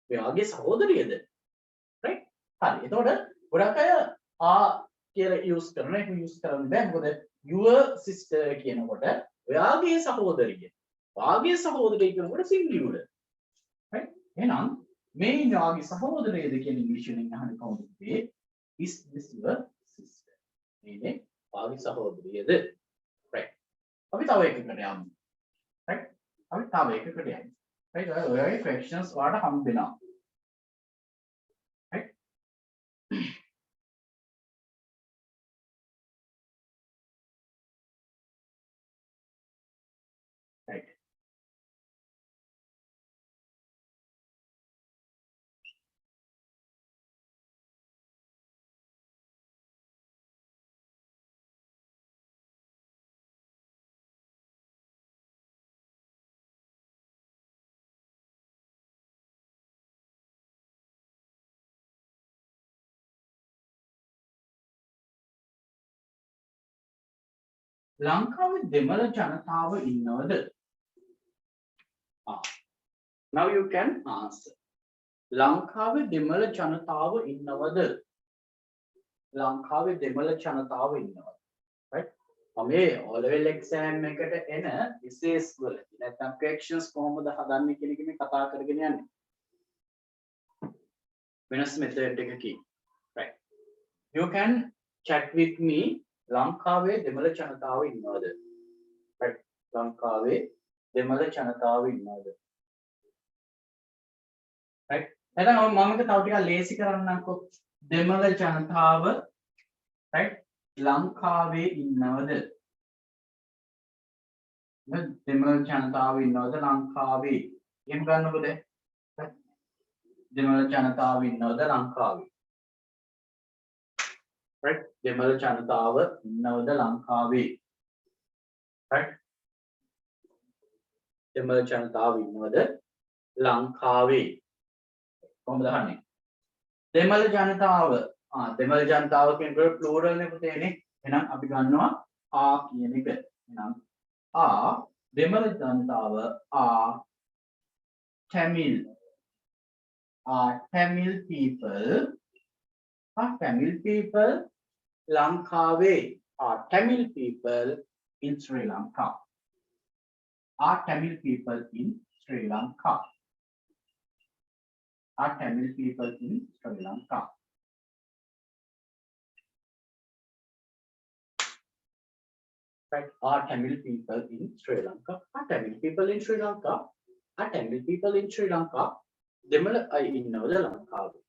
ඔයාගේ සහෝදරියද right හරි එතකොට ගොඩක් අය කියලා use කරනවා ඒක use කරන්න බෑ මොකද your sister කියනකොට ඔයාගේ සහෝදරිය කියනකොට singular right එහෙනම් මේ යාගේ සහෝදරයද කියන ඉංග්‍රීසි වලින් අහන්නේ කොහොමද is this your sister මේ යාගේ සහෝදරියද right අපි තව එකකට යමු right අපි තව එකකට යමු right ඔයගේ questions වලට හම්බෙනවා right right ලංකාවේ දෙමළ ජනතාව ඉන්නවද? Now you can answer. ලංකාවේ දෙමළ ජනතාව ඉන්නවද? ලංකාවේ දෙමළ ජනතාව ඉන්නවද? right? මේ O level exam එකට එන essays වල නැත්නම් questions කොහොමද හදන්නේ කියන එක මේ කතා කරගෙන යන්නේ. වෙනස් method එකකින්. right? You can chat with me. ලංකාවේ දෙමළ ජනතාව ඉන්නවද? right ලංකාවේ දෙමළ ජනතාව ඉන්නවද? right එහෙනම් මම මේක තව ටිකක් ලේසි කරන්නම්කෝ දෙමළ ජනතාව right ලංකාවේ ඉන්නවද? දෙමළ ජනතාව ඉන්නවද ලංකාවේ? එහෙම ගන්නකොද? දෙමළ ජනතාව ඉන්නවද ලංකාවේ? right දෙමළ ජනතාව ඉන්නවද ලංකාවේ right දෙමළ ජනතාව ඉන්නවද ලංකාවේ කොහොමද අහන්නේ දෙමළ ජනතාව දෙමළ ජනතාව කියනකොට plural නේ පුතේනේ එහෙනම් අපි ගන්නවා කියන එක එහෙනම් දෙමළ ජනතාව Tamil people Are Tamil people Lankave? Are Tamil people in Sri Lanka? Are Tamil people in Sri Lanka? Are Tamil people in Sri Lanka? Right? Are Tamil people in Sri Lanka? Are Tamil people in Sri Lanka? Are Tamil people in Sri Lanka? Demala ay innawada Lankawe.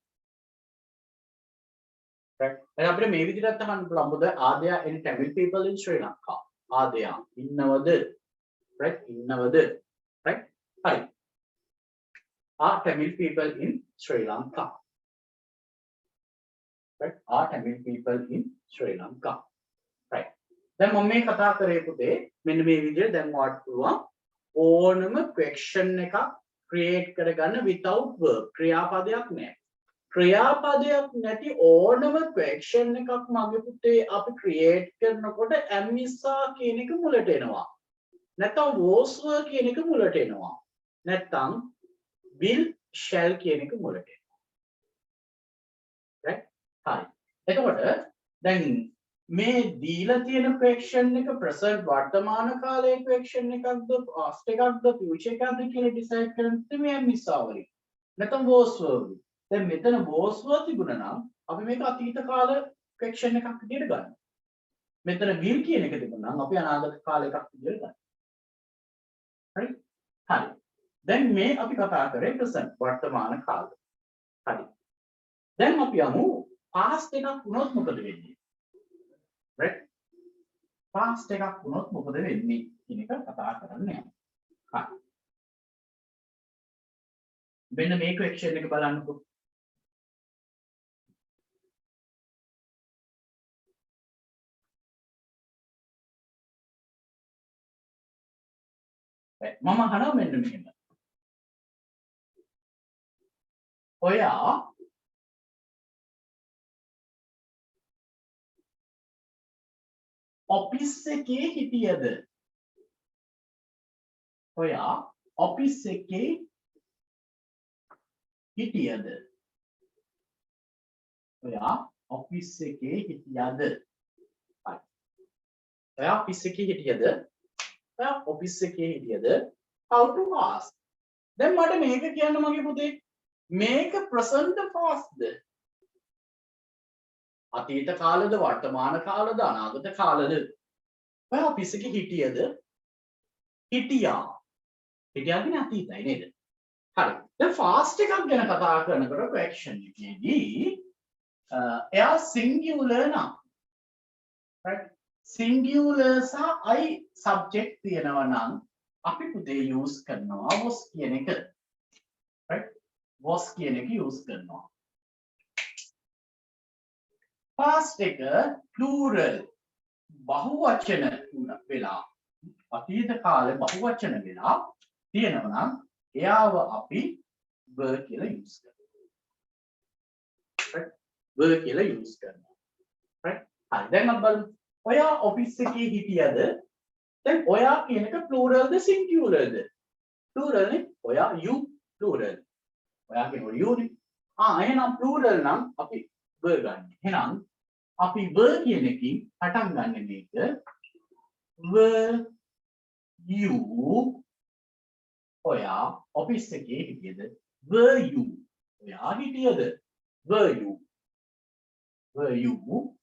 Right? And අපිට මේ විදිහට අහන්න පුළුවන් මොකද are there any Tamil people in Sri Lanka? Are there? ඉන්නවද? Right? ඉන්නවද? Right? හරි. Are Tamil people in Sri Lanka? Right? Are Tamil people in Sri Lanka? Right. දැන් මම මේ කතා කරේ පුතේ මෙන්න මේ විදිහට දැන් ඔයාලට පුළුවන් ඕනම question එකක් create කරගන්න without verb ක්‍රියාපදයක් නැහැ. ක්‍රියාපදයක් නැති ඕනම question එකක් මගේ පුතේ අපි create කරනකොට am is are කියන එක මුලට එනවා. නැත්නම් was were කියන එක මුලට එනවා. නැත්නම් will shall කියන එක මුලට එනවා. right? හරි. එතකොට දැන් මේ දීලා තියෙන question එක present වර්තමාන කාලයේ question එකක්ද past එකක්ද future එකක්ද කියලා decide කරන්න මේ am is are වලින්. නැත්නම් was were. දැන් මෙතන was were තිබුණා නම් අපි මේක අතීත කාල question එකක් විදිහට ගන්නවා. මෙතන will කියන එක තිබුණා නම් අපි අනාගත කාල එකක් විදිහට ගන්නවා. හරි? හරි. දැන් මේ අපි කතා කරේ present වර්තමාන කාලය. හරි. දැන් අපි යමු past එකක් වුණොත් මොකද වෙන්නේ? right? past එකක් වුණොත් මොකද වෙන්නේ කියන එක කතා කරන්න යනවා. හරි. මෙන්න මේ question එක බලන්නකෝ. මම අහනවා මෙන්න මෙහෙම. ඔයා ඔෆිස් එකේ හිටියද? ඔයා ඔෆිස් එකේ හිටියද? ඔයා ඔෆිස් එකේ හිටියද? හරි. ඔයා ඔෆිස් එකේ හිටියද? ඔයා ඔෆිස් එකේ හිටියද? How to ask? දැන් මට මේක කියන්න මගේ පුතේ. මේක present pastද? අතීත කාලද වර්තමාන කාලද අනාගත කාලද? ඔයා ඔෆිස් එකේ හිටියද? හිටියා. හිටියා කියන්නේ අතීතයි නේද? හරි. දැන් fast එකක් ගැන කතා කරනකොට question එකේදී එයා singular නම් right singular සහ I subject තියෙනවා නම් අපි පුතේ use කරනවා was කියන එක. right was කියන එක use කරනවා. past එක plural බහුවචන වෙලා අතීත කාලේ බහුවචන වෙලා තියෙනවා නම් එයාව අපි were කියලා use කරනවා. right were කියලා use කරනවා. right හරි දැන් අපි බලමු ඔයා ඔෆිස් එකේ හිටියද? දැන් ඔයා කියන එක plural ද singular ද? plural නේ. ඔයා you plural. ඔයා කියනවා you නේ. එහෙනම් plural නම් අපි were ගන්න. එහෙනම් අපි were කියන එකකින් පටන් ගන්න මේක. were you ඔයා ඔෆිස් එකේ හිටියද? were you ඔයා හිටියද? were you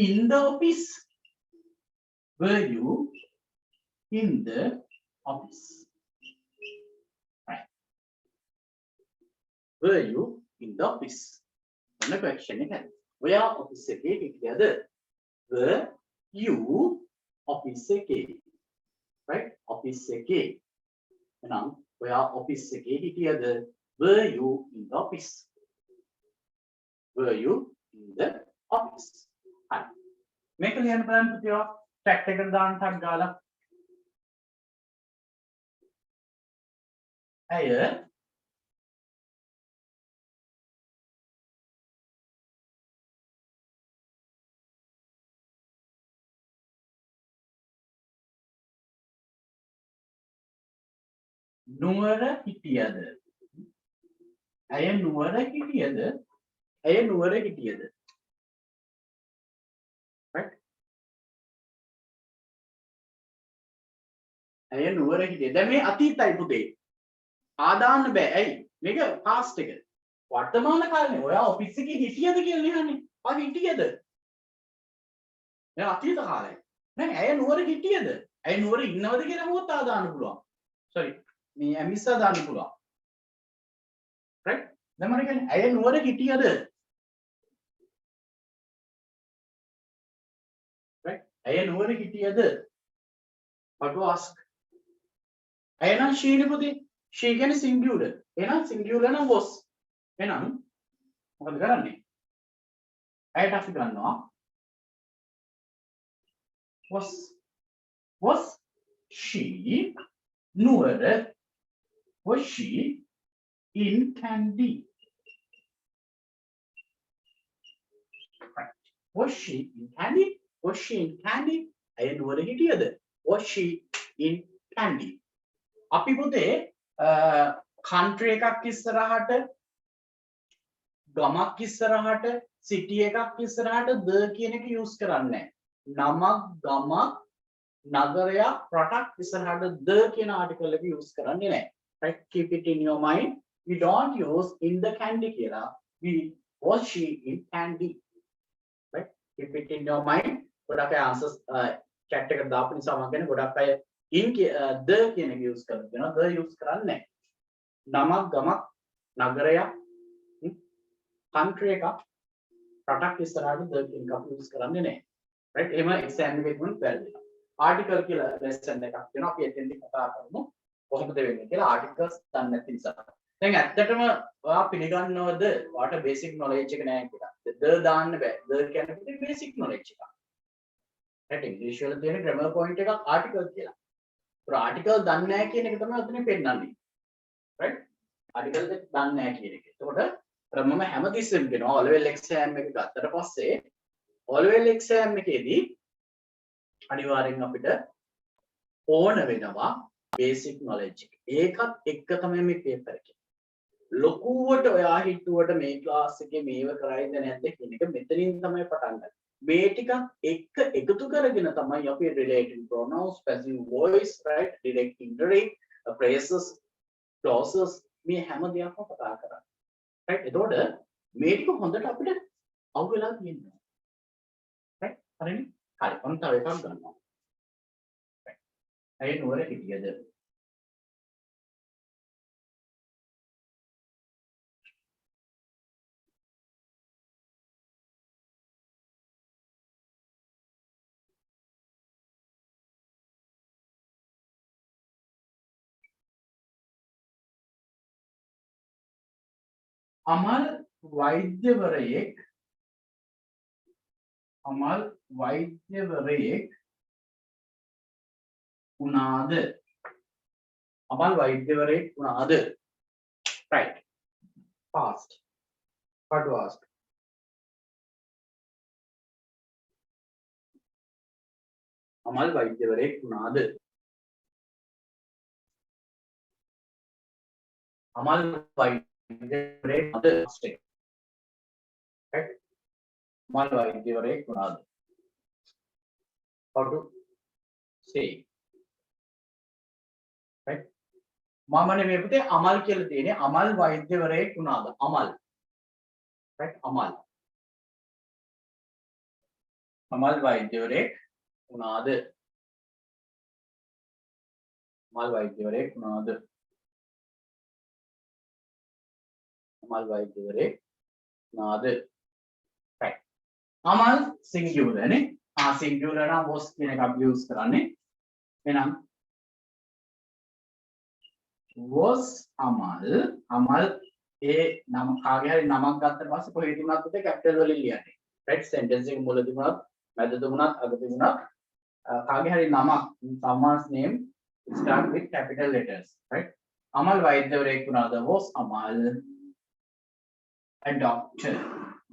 in the office? Were you in the office? Right. Were you in the office? Another question again. Where office එකේ හිටියද? Were you office එකේ? Right? Office එකේ. එහෙනම් ඔයා office එකේ හිටියද? Were you in the office? Were you in the office? හරි. මේක ලියන්න බලන්න පුතේ. ටැග් එකට දාන්න ටක් ගාලා. ඇය නුවර හිටියද? ඇය නුවර හිටියද? ඇය නුවර හිටියද? right? ඇය නුවර හිටියේ. දැන් මේ අතීතයි පුතේ. ආදාන්න බෑ. ඇයි? මේක past එක. වර්තමාන කාලේ ඔයා ඔෆිස් එකේ හිටියද කියලා ලියන්නේ. ආ හිටියද? දැන් අතීත කාලේ. නෑ ඇය නුවර හිටියද? ඇය නුවර ඉන්නවද කියලා මොකක්ද ආදාන්න පුළුවන්. sorry. මේ ඇමිසා දාන්න පුළුවන්. right? දැන් මම කියන්නේ ඇය නුවර හිටියද? right? ඇය නුවර හිටියද? what to ask? ඇය නම් she නේ පුතේ. she කියන්නේ singular. එහෙනම් singular නම් was. එහෙනම් මොකද කරන්නේ? ඇයට අපි ගන්නවා was she නුවර was she in Kandy? Right. Was she in Kandy? Was she in Kandy? ඇය නුවර හිටියද? Was she in Kandy? අපි පුතේ country එකක් ඉස්සරහට ගමක් ඉස්සරහට city එකක් ඉස්සරහට the කියන එක use කරන්නේ නැහැ. නමක් ගමක් නගරයක් රටක් ඉස්සරහට the කියන article එක use කරන්නේ නැහැ. Right? Keep it in your mind. We don't use in the Kandy කියලා. We was she in Kandy. Right? Keep it in your mind. ගොඩක් අය answers chat එකට දාපු නිසා මම කියන්නේ ගොඩක් අය in the කියන එක use කරනවා. the use කරන්නේ නැහැ. නමක් ගමක් නගරයක් country එකක් රටක් ඉස්සරහට the කියන එක අපි use කරන්නේ නැහැ. right? එහෙම exam එකේ වුණ වැරදිලා. article කියලා lesson එකක් වෙනවා. අපි එතෙන්දී කතා කරමු කොහොමද වෙන්නේ කියලා articles දන්නේ නැති නිසා. දැන් ඇත්තටම ඔයා පිළිගන්නවද ඔයාට basic knowledge එක නැහැ කියලා? the දාන්න බෑ. the කියන්නේ basic knowledge එකක්. right? English වල තියෙන grammar point එකක් article කියලා. ඒත් article දන්නේ නැහැ කියන එක තමයි ඔතන පෙන්නන්නේ. right? article එක දන්නේ නැහැ කියන එක. එතකොට මම හැමතිස්සෙම කියනවා O level exam එක ගත්තට පස්සේ O level exam එකේදී අනිවාර්යෙන් අපිට ඕන වෙනවා basic knowledge එක. ඒකත් එක්ක තමයි මේ paper එක. ලොකුවට ඔයා හිතුවට මේ class එකේ මේව කරයිද නැද්ද කියන එක මෙතනින් තමයි පටන් ගන්නේ. මේ ටිකත් එක්ක එකතු කරගෙන තමයි අපි relative pronouns, passive voice, right, direct, indirect, phrases, clauses මේ හැම දෙයක්ම කතා කරන්නේ. right? එතකොට මේ ටික හොඳට අපිට අවු වෙලා තියෙනවා. right? හරිනේ? හරි. ඔන්න තව එකක් ගන්නවා. right. ඇයි නුවර හිටියද? අමල් වෛද්‍යවරයෙක් වුණාද? අමල් වෛද්‍යවරයෙක් වුණාද? right? past. what to ask? Amal වෛද්‍යවරයෙක් වුණාද? අමල් වෛද්‍යවරයෙක් වුණාද? right? අමල් වෛද්‍යවරයෙක් වුණාද? how to say? right? මම නෙමෙයි පුතේ අමල් කියලා තියෙන්නේ. අමල් වෛද්‍යවරයෙක් වුණාද? අමල්. right? අමල් වෛද්‍යවරයෙක් වුණාද? අමල් වෛද්‍යවරයෙක් වුණාද? අමල් වෛද්‍යවරයෙක් වුණාද? right? අමල් singular නේ. singular නම් was කියන එක අපි use කරන්නේ. එහෙනම් was අමල් ඒ නම කාගේ හරි නමක් ගත්තට පස්සේ කොහෙද උනත් උතේ කැපිටල් වලින් ලියන්නේ. right? sentence එක මුලදී වුණත් මැදදී වුණත් අගදී වුණත් කාගේ හරි නමක් someone's name start with capital letters. right? Amal වෛද්‍යවරයෙක් වුණාද? was Amal a doctor?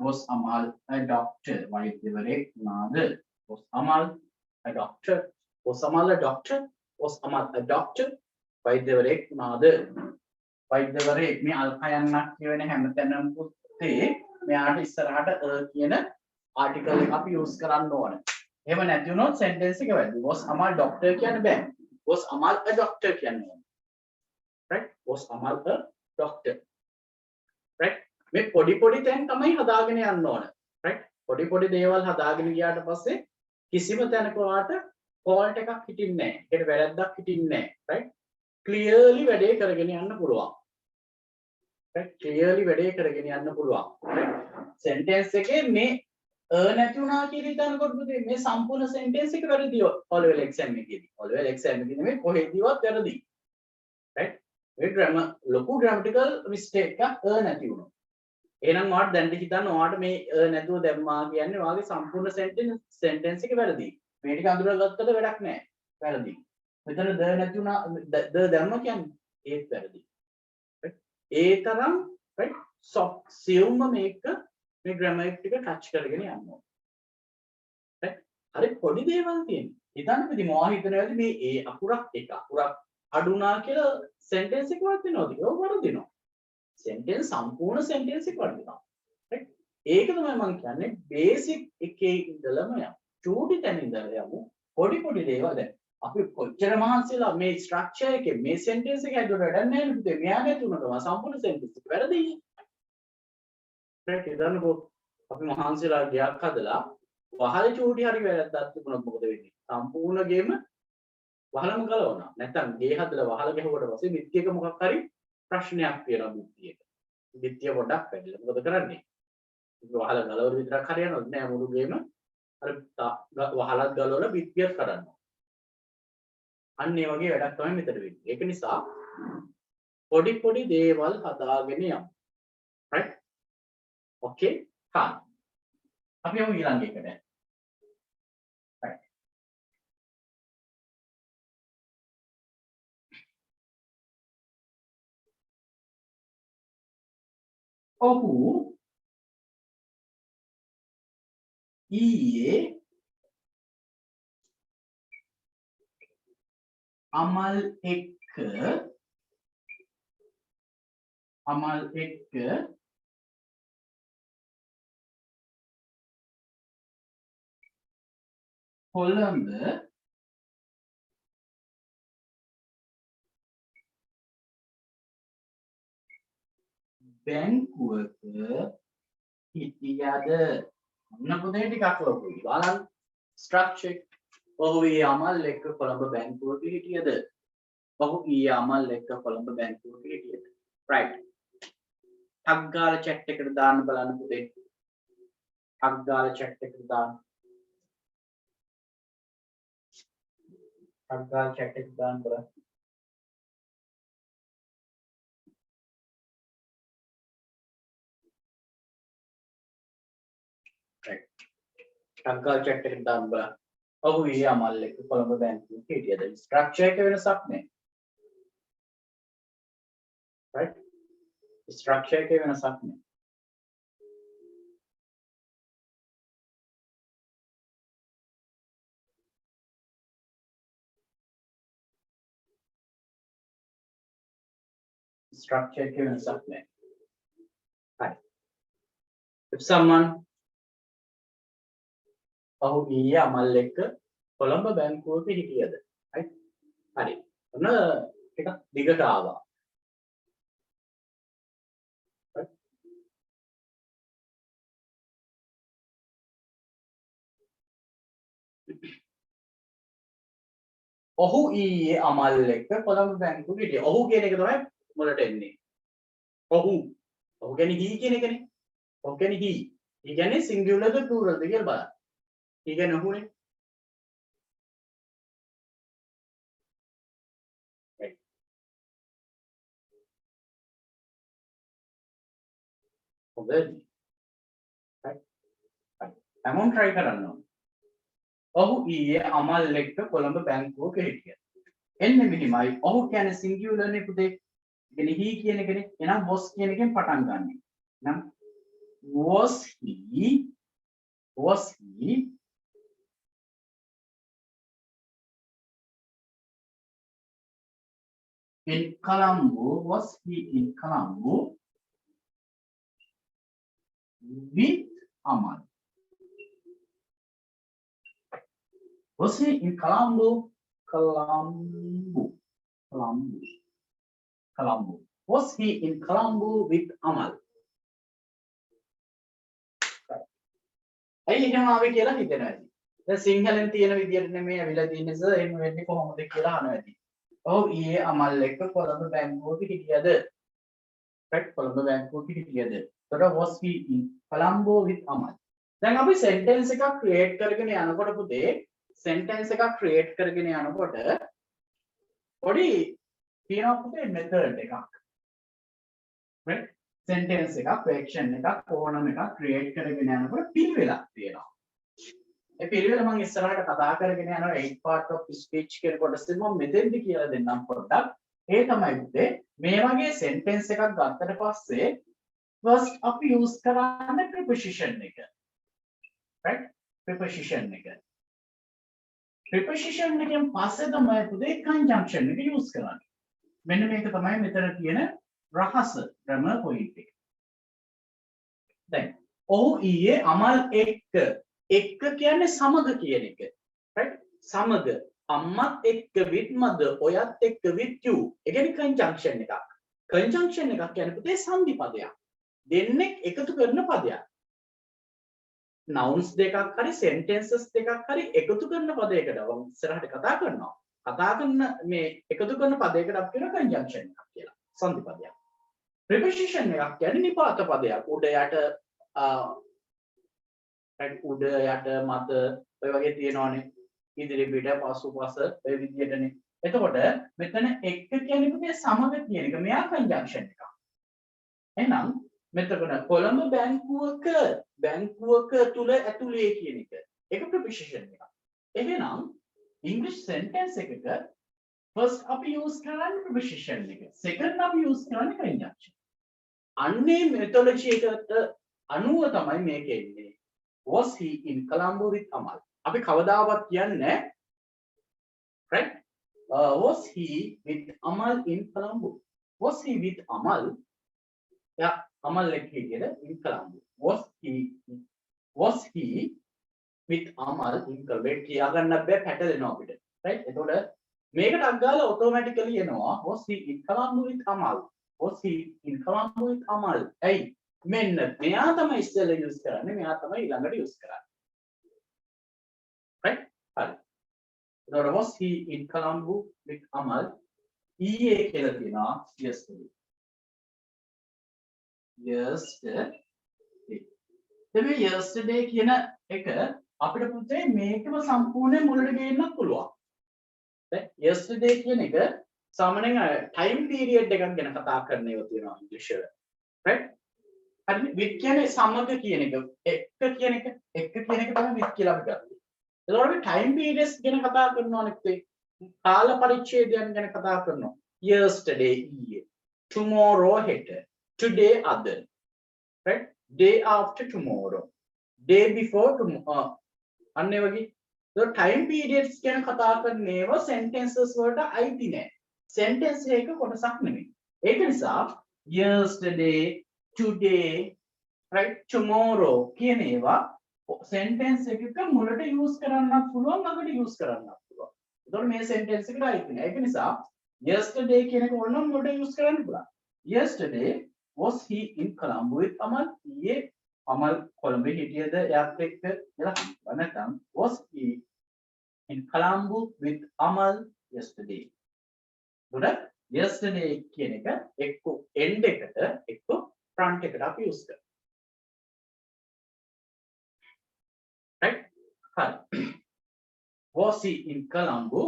was Amal a doctor? වෛද්‍යවරයෙක් වුණාද? was Amal a doctor? was Amal a doctor? was Amal a doctor? වෛද්‍යවරයෙක් වුණාද? වෛද්‍යවරයෙක් මේ අල්පයන්නක් කියන හැමතැනම පුතේ මෙයාට ඉස්සරහට කියන ආටිකල් එක අපි යූස් කරන්න ඕන. එහෙම නැති වුණොත් සෙන්ටෙන්ස් එක වැරදි. was Amal doctor කියන්න බෑ. was Amal a doctor කියන්න ඕන. right? was Amal a doctor. right? මේ පොඩි පොඩි තැන් තමයි හදාගෙන යන්න ඕන. right? පොඩි පොඩි දේවල් හදාගෙන ගියාට පස්සේ කිසිම තැනක ඔයාට fault එකක් හිටින්නේ නැහැ. ඒකට වැරද්දක් හිටින්නේ නැහැ. right? clearly වැඩේ කරගෙන යන්න පුළුවන්. right? clearly වැඩේ කරගෙන යන්න පුළුවන්. right? sentence එකේ මේ නැති වුණා කියලා හිතනකොට මේ සම්පූර්ණ sentence එක වැරදි O level exam එකේදී. O level exam එකේදී මේ කොහෙදීවත් වැරදි. right? මේ grammar ලොකු grammatical mistake එකක් නැති වුණා. එහෙනම් ඔයාලට දැන් හිතන්න ඔයාලට මේ නැතුව දැම්මා කියන්නේ ඔයාගේ සම්පූර්ණ sentence එක වැරදි. මේ ටික අඳුරගත්තට වැඩක් නැහැ. වැරදි. මෙතන ද නැති වුණා ද දැම්ම කියන්නේ ඒත් වැරදි. right? ඒ තරම් right සියුම්ම මේක මේ grammar ටික ටච් කරගෙන යන්න ඕනේ. right? හරි පොඩි දේවල් තියෙනවා. හිතන්න ඉතින් මොවා හිතනවාද මේ ඒ අකුරක් එක අකුරක් අඩුනා කියලා sentence එක වදිනවද? ඒක වරදිනවා. sentence සම්පූර්ණ sentence එක වදිනවා. right? ඒක තමයි මම කියන්නේ basic එකේ ඉඳලම යමු. චූටි තැන ඉඳලා යමු. පොඩි පොඩි දේවල් දැන් අපි කොච්චර මහන්සිලා මේ structure එකේ මේ sentence එක හැදුවට වැඩක් නැහැ නේද? මෙයා නැතුනකම සම්පූර්ණ sentence එක වැරදි. right? ඉතින්කෝ අපි මහන්සිලා ගයක් හදලා වහල චූටි හරි වැරද්දක් තිබුණොත් මොකද වෙන්නේ? සම්පූර්ණ ගේම වහලම ගලවනවා. නැත්තම් ගේ හදලා වහල ගැහුවට පස්සේ බිත්තියක මොකක් හරි ප්‍රශ්නයක් තියෙනවා බිත්තියක. බිත්තිය පොඩක් වැඩිලා මොකද කරන්නේ? වහල ගලවලා විතරක් හරියනවද නෑ මුළු ගේම අර වහලත් ගලවලා බිත්තියක් කරනවා. අන්න ඒ වගේ වැඩක් තමයි මෙතන වෙන්නේ. ඒක නිසා පොඩි පොඩි දේවල් හදාගෙන යමු. right? okay? හා. අපි යමු ඊළඟ එකට. right. ඔහු ඊයේ අමල් එක්ක කොළඹ බැංකුවක හිටියද මොන පොතේ ටිකක් ලොකුයි බලන්න ස්ට්‍රක්චර් ඔහු ඊයේ අමල් එක්ක කොළඹ බැංකුවක හිටියද ඔහු ඊයේ අමල් එක්ක කොළඹ බැංකුවක හිටියද right ටක් ගාලා chat එකට දාන්න බලන්න පුතේ ටක් ගාලා chat එකට දාන්න ටක් ගාලා chat එකට දාන්න බලන්න right ටක් ගාලා chat එකට දාන්න බලන්න ඔහු ඊයේ අමල් එක්ක කොළඹ බැංකුවක හිටියද ස්ට්‍රක්චර් එක වෙනසක් නෑ right structure එකේ වෙනසක් නෑ structure එකේ වෙනසක් නෑ right if someone ඔහු ඊයේ අමල් එක්ක කොළඹ බැංකුවක හිටියද right හරි ඔන්න ටිකක් දිගට ආවා ඔහු ඊයේ අමල් එක්ක කොළඹ බැංකුවක හිටියා. ඔහු කියන එක තමයි මුලට එන්නේ. ඔහු කියන්නේ he කියන එකනේ. ඔහු කියන්නේ he. he කියන්නේ singular ද plural ද කියලා බලන්න. he කියන්නේ ඔහුනේ. right. හොඳයි. right. හැමෝම try කරන්න ඕනේ. ඔහු ඊයේ අමල් එක්ක කොළඹ බැංකුවක හිටියා. එන්න මෙහිමයි. ඔහු කියන්නේ singular නේ පුතේ. ඒ කියන්නේ he කියන එකනේ. එහෙනම් was කියන එකෙන් පටන් ගන්න. එහෙනම් was he in Colombo? Was he in Colombo with Amal. Was he in Colombo? Colombo. Was he in Colombo with Amal? ඇයි එහෙම ආවේ කියලා හිතනවා ඇති. දැන් සිංහලෙන් තියෙන විදියට නෙමෙයි අවිලා තියෙන්නේ සර් එහෙම වෙන්නේ කොහොමද කියලා අහනවා ඇති. ඔව් ඊයේ අමල් එක්ක කොළඹ බැංකුවක හිටියද? right කොළඹ බැංකුවක හිටියද? එතකොට was he in Colombo with Amal? දැන් අපි sentence එකක් create කරගෙන යනකොට පුතේ sentence එකක් create කරගෙන යනකොට පොඩි තියෙනවා පුතේ method එකක්. right sentence එකක් question එකක් ඕනම එකක් create කරගෙන යනකොට පිළිවෙලක් තියෙනවා. ඒ පිළිවෙල මම ඉස්සරහට කතා කරගෙන යනවා 8 part of speech කියන කොටසෙන් මම මෙතෙන්දි කියලා දෙන්නම් පොඩ්ඩක්. ඒ තමයි පුතේ මේ වගේ sentence එකක් ගත්තට පස්සේ first අපි use කරන්නේ preposition එක. right preposition එක. preposition එකෙන් පස්සේ තමයි පුතේ conjunction එක use කරන්නේ. මෙන්න මේක තමයි මෙතන තියෙන රහස grammar point එක. දැන් ඔහු ඊයේ අමල් එක්ක කියන්නේ සමග කියන එක. right සමග අම්මත් එක්ක with mother ඔයත් එක්ක with you. ඒ කියන්නේ conjunction එකක්. conjunction එකක් කියන්නේ පුතේ සංදි පදයක්. දෙන්නෙක් එකතු කරන පදයක්. nouns දෙකක් හරි sentences දෙකක් හරි එකතු කරන පදයකට වම් ඉස්සරහට කතා කරනවා. කතා කරන මේ එකතු කරන පදයකට අපි කියන conjunction එකක් කියලා. සංදි පදයක්. preposition එකක් කියන්නේ නිපාත පදයක්. උඩ යට උඩ යට මත ඔය වගේ තියෙනවානේ. ඉදිරි පිට පසු පස ඔය විදිහටනේ. එතකොට මෙතන එක්ක කියන්නේ පුතේ සමග කියන එක. මෙයා conjunction එකක්. එහෙනම් මෙතන කොළඹ බැංකුවක තුල ඇතුලේ කියන එක. ඒක preposition එකක්. එහෙනම් English sentence එකක first අපි use කරන්නේ preposition එක. second අපි use කරන්නේ conjunction. අන්නේ methodology එකට අනුව තමයි මේක එන්නේ. Was he in Colombo with Amal? අපි කවදාවත් කියන්නේ right? Was he with Amal in Colombo? Was he with Amal? Yeah, Amal එක්ක හිටියද in Colombo? Was he with Amal in Colombo? කියා ගන්න බෑ පැටලෙනවා අපිට. right? එතකොට මේකට අග්ගාලා automatically එනවා was he in Colombo with Amal? Was he in Colombo with Amal? ඇයි? මෙන්න මෙයා තමයි ඉස්සෙල්ලා use කරන්නේ මෙයා තමයි ඊළඟට use කරන්නේ. right? හරි. එතකොට was he in Colombo with Amal? ඊයේ කියලා තියෙනවා yesterday. මේ yesterday කියන එක අපිට පුතේ මේකම සම්පූර්ණයෙන් මුලට ගේන්නත් පුළුවන්. දැන් yesterday කියන එක සාමාන්‍යයෙන් time period එකක් ගැන කතා කරන ඒවා තියෙනවා ඉංග්‍රීසි වල. right? හරි with කියන්නේ සමග කියන එක. එක්ක කියන එක තමයි with කියලා අපි ගත්තේ. එතකොට අපි time periods ගැන කතා කරනවා නෙක්තේ. කාල පරිච්ඡේදයන් ගැන කතා කරනවා. yesterday ඊයේ. tomorrow හෙට. today other. right? day after tomorrow. day before tomorrow. අන්න ඒ වගේ. so time periods ගැන කතා කරන ඒවා sentences වලට අයිති නෑ. sentence එකක කොටසක් නෙමෙයි. ඒක නිසා yesterday today right tomorrow කියන ඒවා sentence එකක මුලට use කරන්නත් පුළුවන් ළඟට use කරන්නත් පුළුවන්. ඒතකොට මේ sentence එකට අයිති නෑ. ඒක නිසා yesterday කියන එක ඕනනම් මුලට use කරන්න පුළුවන්. yesterday was he in Colombo with Amal? ඊයේ අමල් කොළඹ හිටියද එයාත් එක්ක කියලා හිතුවා. නැත්නම් was he in Colombo with Amal yesterday? උඩ yesterday කියන එක එක්ක end එකට එක්ක front එකට අපි use කරනවා. right? හරි. Was he in Colombo?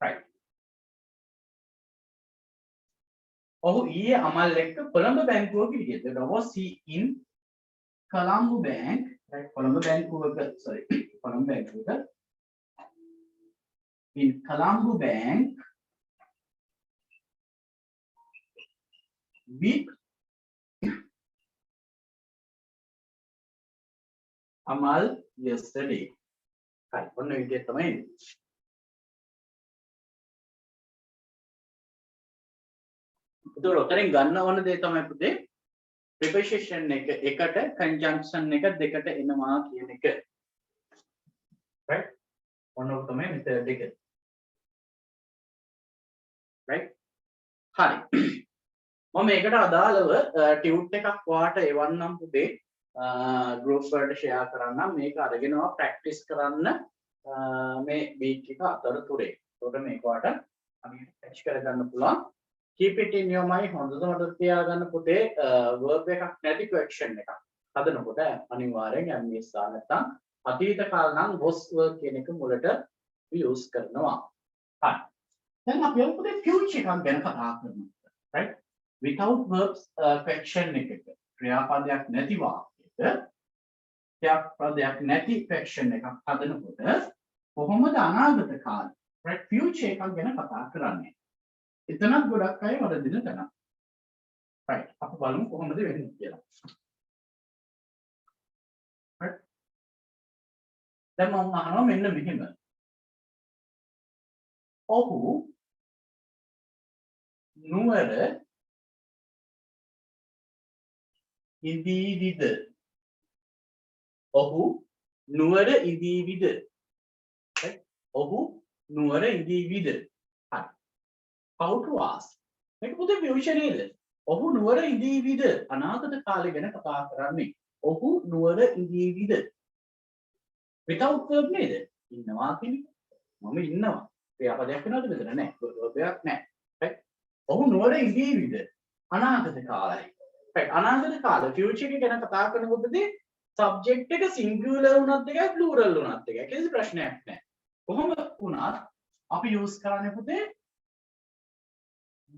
right. ඔහු ඊයේ අමල් එක්ක කොළඹ බැංකුවක හිටියද? was he in Colombo Bank? right? Colombo බැංකුවක sorry Colombo බැංකුවක in Colombo Bank with Amal yesterday. හරි ඔන්න විදිහට තමයි එන්නේ. එතකොට උතරින් ගන්න ඕන දේ තමයි පුතේ preposition එක එකට conjunction එක දෙකට එනවා කියන එක. right? ඔන්න ඔක තමයි method එක. right? හරි. මම මේකට අදාළව ටියුට් එකක් වාට එවන්නම් පුතේ group වලට share කරන්නම්. මේක අරගෙනවා practice කරන්න මේ week එක අතරතුරේ. එතකොට මේක වාට අනිත් catch කරගන්න පුළුවන්. keep it in your mind හොඳට මතක තියාගන්න පුතේ verb එකක් නැති question එකක් හදනකොට අනිවාර්යෙන් MS නැත්නම් අතීත කාල නම් was were කියන එක මුලට use කරනවා. හරි. දැන් අපි යමු පුතේ future එකක් ගැන කතා කරමු. right? without verbs question එකක ක්‍රියාපදයක් නැති වාක්‍යයක ක්‍රියාපදයක් නැති question එකක් හදනකොට කොහොමද අනාගත කාලේ right future එකක් ගැන කතා කරන්නේ? එතනත් ගොඩක් අය වරදින තැනක්. right අපි බලමු කොහොමද වෙන්නේ කියලා. right දැන් මම අහනවා මෙන්න මෙහෙම. ඔහු නුවර ඉදීවිද. ඔහු නුවර ඉදීවිද. right ඔහු නුවර ඉදීවිද. හරි. how to ask මේක පුතේ future නේද? ඔහු නුවර ඉදීවිද අනාගත කාලය ගැන කතා කරන්නේ. ඔහු නුවර ඉදීවිද without verb නේද? ඉන්නවා කියන්නේ මම ඉන්නවා. ක්‍රියාපදයක් වෙනවද මෙතන? නැහැ. verb නැහැ. right ඔහු නුවර ඉදීවිද අනාගත කාලයි. right අනාගත කාල future එක ගැන කතා කරනකොටදී subject එක singular වුණත් එකයි plural වුණත් එකයි කිසි ප්‍රශ්නයක් නැහැ. කොහොම වුණත් අපි use කරන්නේ පුතේ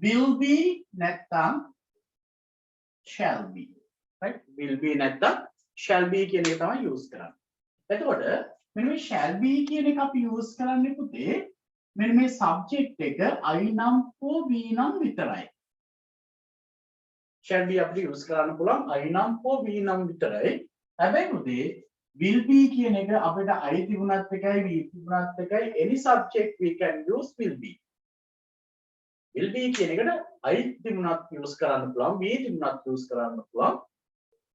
will be නැත්නම් shall be. right will be නැත්නම් shall be කියන එක තමයි use කරන්නේ. එතකොට මෙන්න මේ shall be කියන එක අපි use කරන්නේ පුතේ මෙන්න මේ subject එක I නම් හෝ be නම් විතරයි. shall be අපිට use කරන්න පුළුවන් I නම් හෝ be නම් විතරයි. හැබැයි පුතේ will be කියන එක අපිට I තිබුණත් එකයි be තිබුණත් එකයි any subject we can use will be. will be කියන එකට I තිබුණත් use කරන්න පුළුවන් be තිබුණත් use කරන්න පුළුවන්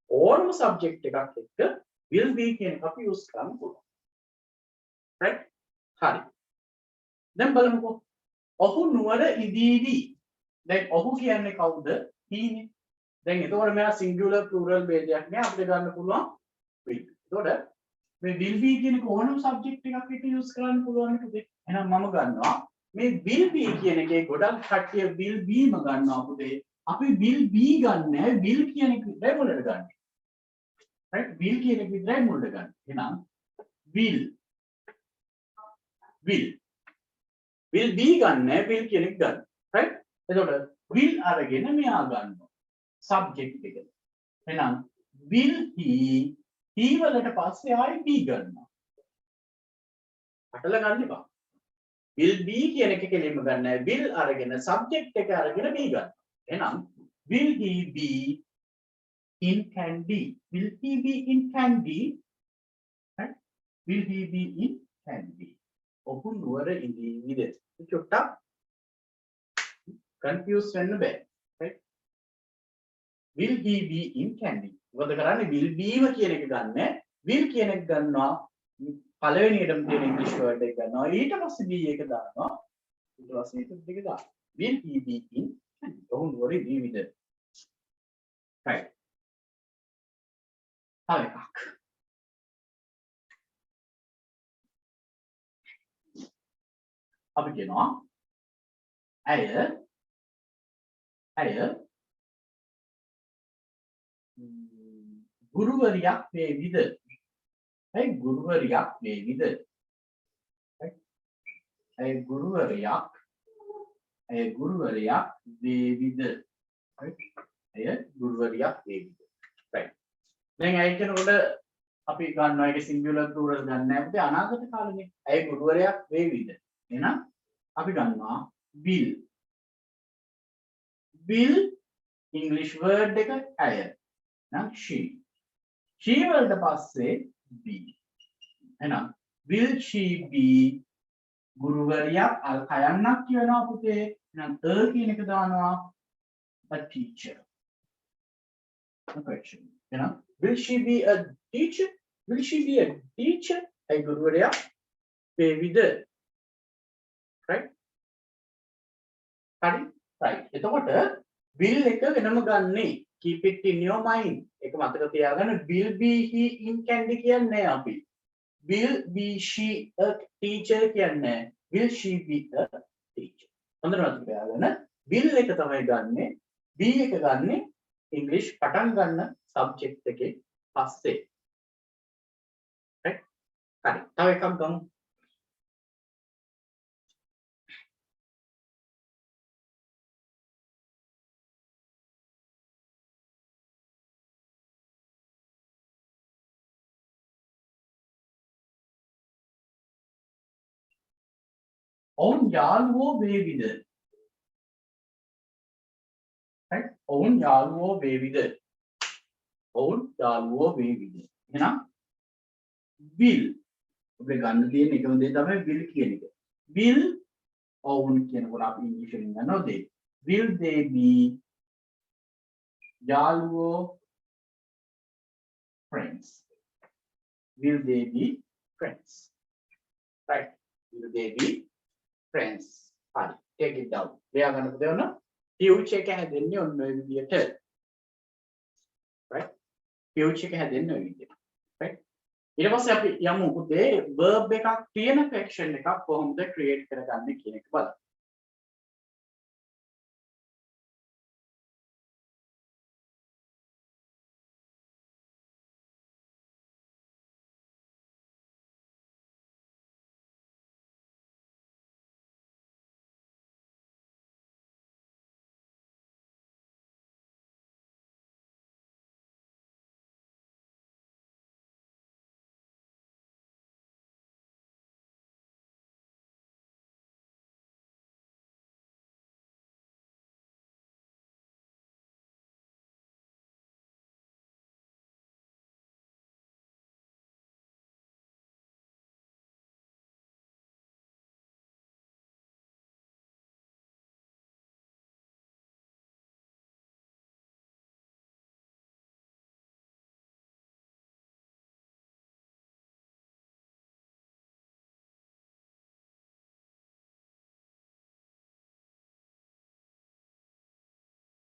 ඕනම subject එකක් එක්ක will be කියන එක අපි use කරන්න පුළුවන්. right හරි. දැන් බලමුකෝ ඔහු නුවර ඉදීවි. දැන් ඔහු කියන්නේ කවුද? he නේ. දැන් එතකොට මෙයා singular plural ભેදයක් නෑ අපිට ගන්න පුළුවන් will. එතකොට මේ will be කියන එක ඕනම subject එකක් එක්ක use කරන්න පුළුවන් නේද? එහෙනම් මම ගන්නවා මේ will be කියන එකේ ගොඩක් කට්ටිය will be ම ගන්නවා පුතේ. අපි will be ගන්නෑ will කියන එක විතරයි මුලට ගන්න. right will කියන එක විතරයි මුලට ගන්න. එහෙනම් will be ගන්නෑ will කියන එක ගන්න. right එතකොට will අරගෙන මෙයා ගන්නවා subject එක. එහෙනම් will he වලට පස්සේ ආයි be ගන්නවා. අටල ගන්න එපා. will be කියන එක කෙලින්ම ගන්න නැහැ. will අරගෙන subject එක අරගෙන be ගන්න. එහෙනම් will he be in candy? will he be in candy? right will he be in candy? ඔහු නුවර ඉඳීවිද? චුට්ටක් confuse වෙන්න බෑ. right will he be in candy? මොකද කරන්නේ will be ම කියන එක ගන්න will කියන එක ගන්නවා පළවෙනියටම තියෙන ඉංග්‍රීසි වර්ඩ් එක ගන්නවා ඊට පස්සේ be එක දානවා ඊට පස්සේ ඒක දෙක දානවා will he be in candy? ඔහු නුවර ඉඳීවිද? right තව එකක් අපි කියනවා ඇය ගුරුවරියක් වේවිද? ඇයි ගුරුවරියක් වේවිද? ඇයි ගුරුවරියක් වේවිද? ඇය ගුරුවරියක් වේවිද? right දැන් ඇයි කියනකොට අපි ගන්නවා ඒකේ singular plural ගන්න නැහැ පුතේ අනාගත කාලෙනේ. ඇයි ගුරුවරයක් වේවිද? එහෙනම් අපි ගන්නවා will English word එක ඇය නම් she වලට පස්සේ be. එහෙනම් will she be ගුරුවරියක් අල්කයන්නක් කියනවා පුතේ. එහෙනම් කියන එක දානවා a teacher? A question. You know, will she be a teacher? Will she be a teacher? I ගුරුවරයා වේවිද? Right? හරි? Right. එතකොට will එක වෙනම ගන්නෙ. Keep it in your mind. ඒක මතක තියාගන්න. Will be he in candy කියන්නේ අපි. Will be she a teacher කියන්නේ. Will she be a teacher? හොඳට මතක තියාගන්න. Will එක තමයි ගන්නෙ. be එක ගන්නෙ English පටන් ගන්න subject එකේ පස්සේ. Right? හරි. තව එකක් ගමු. ඔවුන් යාළුවෝ වේවිද? right? ඔවුන් යාළුවෝ වේවිද? ඔවුන් යාළුවෝ වේවිද? එහෙනම් will ඔබේ ගන්න තියෙන එකම දේ තමයි will කියන එක. will ඔවුන් කියනකොට අපි ඉංග්‍රීසි වලින් ගන්නවා they. will they be යාළුවෝ friends? will they be friends? right? will they be friends? හරි. take it down. මෙයා ගන්න පුතේ future එක හැදෙන්නේ ඔන්න ඔය විදියට. right? future එක හැදෙන්නේ ඔය විදියට. right? ඊට පස්සේ අපි යමු පුතේ verb එකක් තියෙන fraction එකක් කොහොමද create කරගන්නේ කියන එක බලන්න.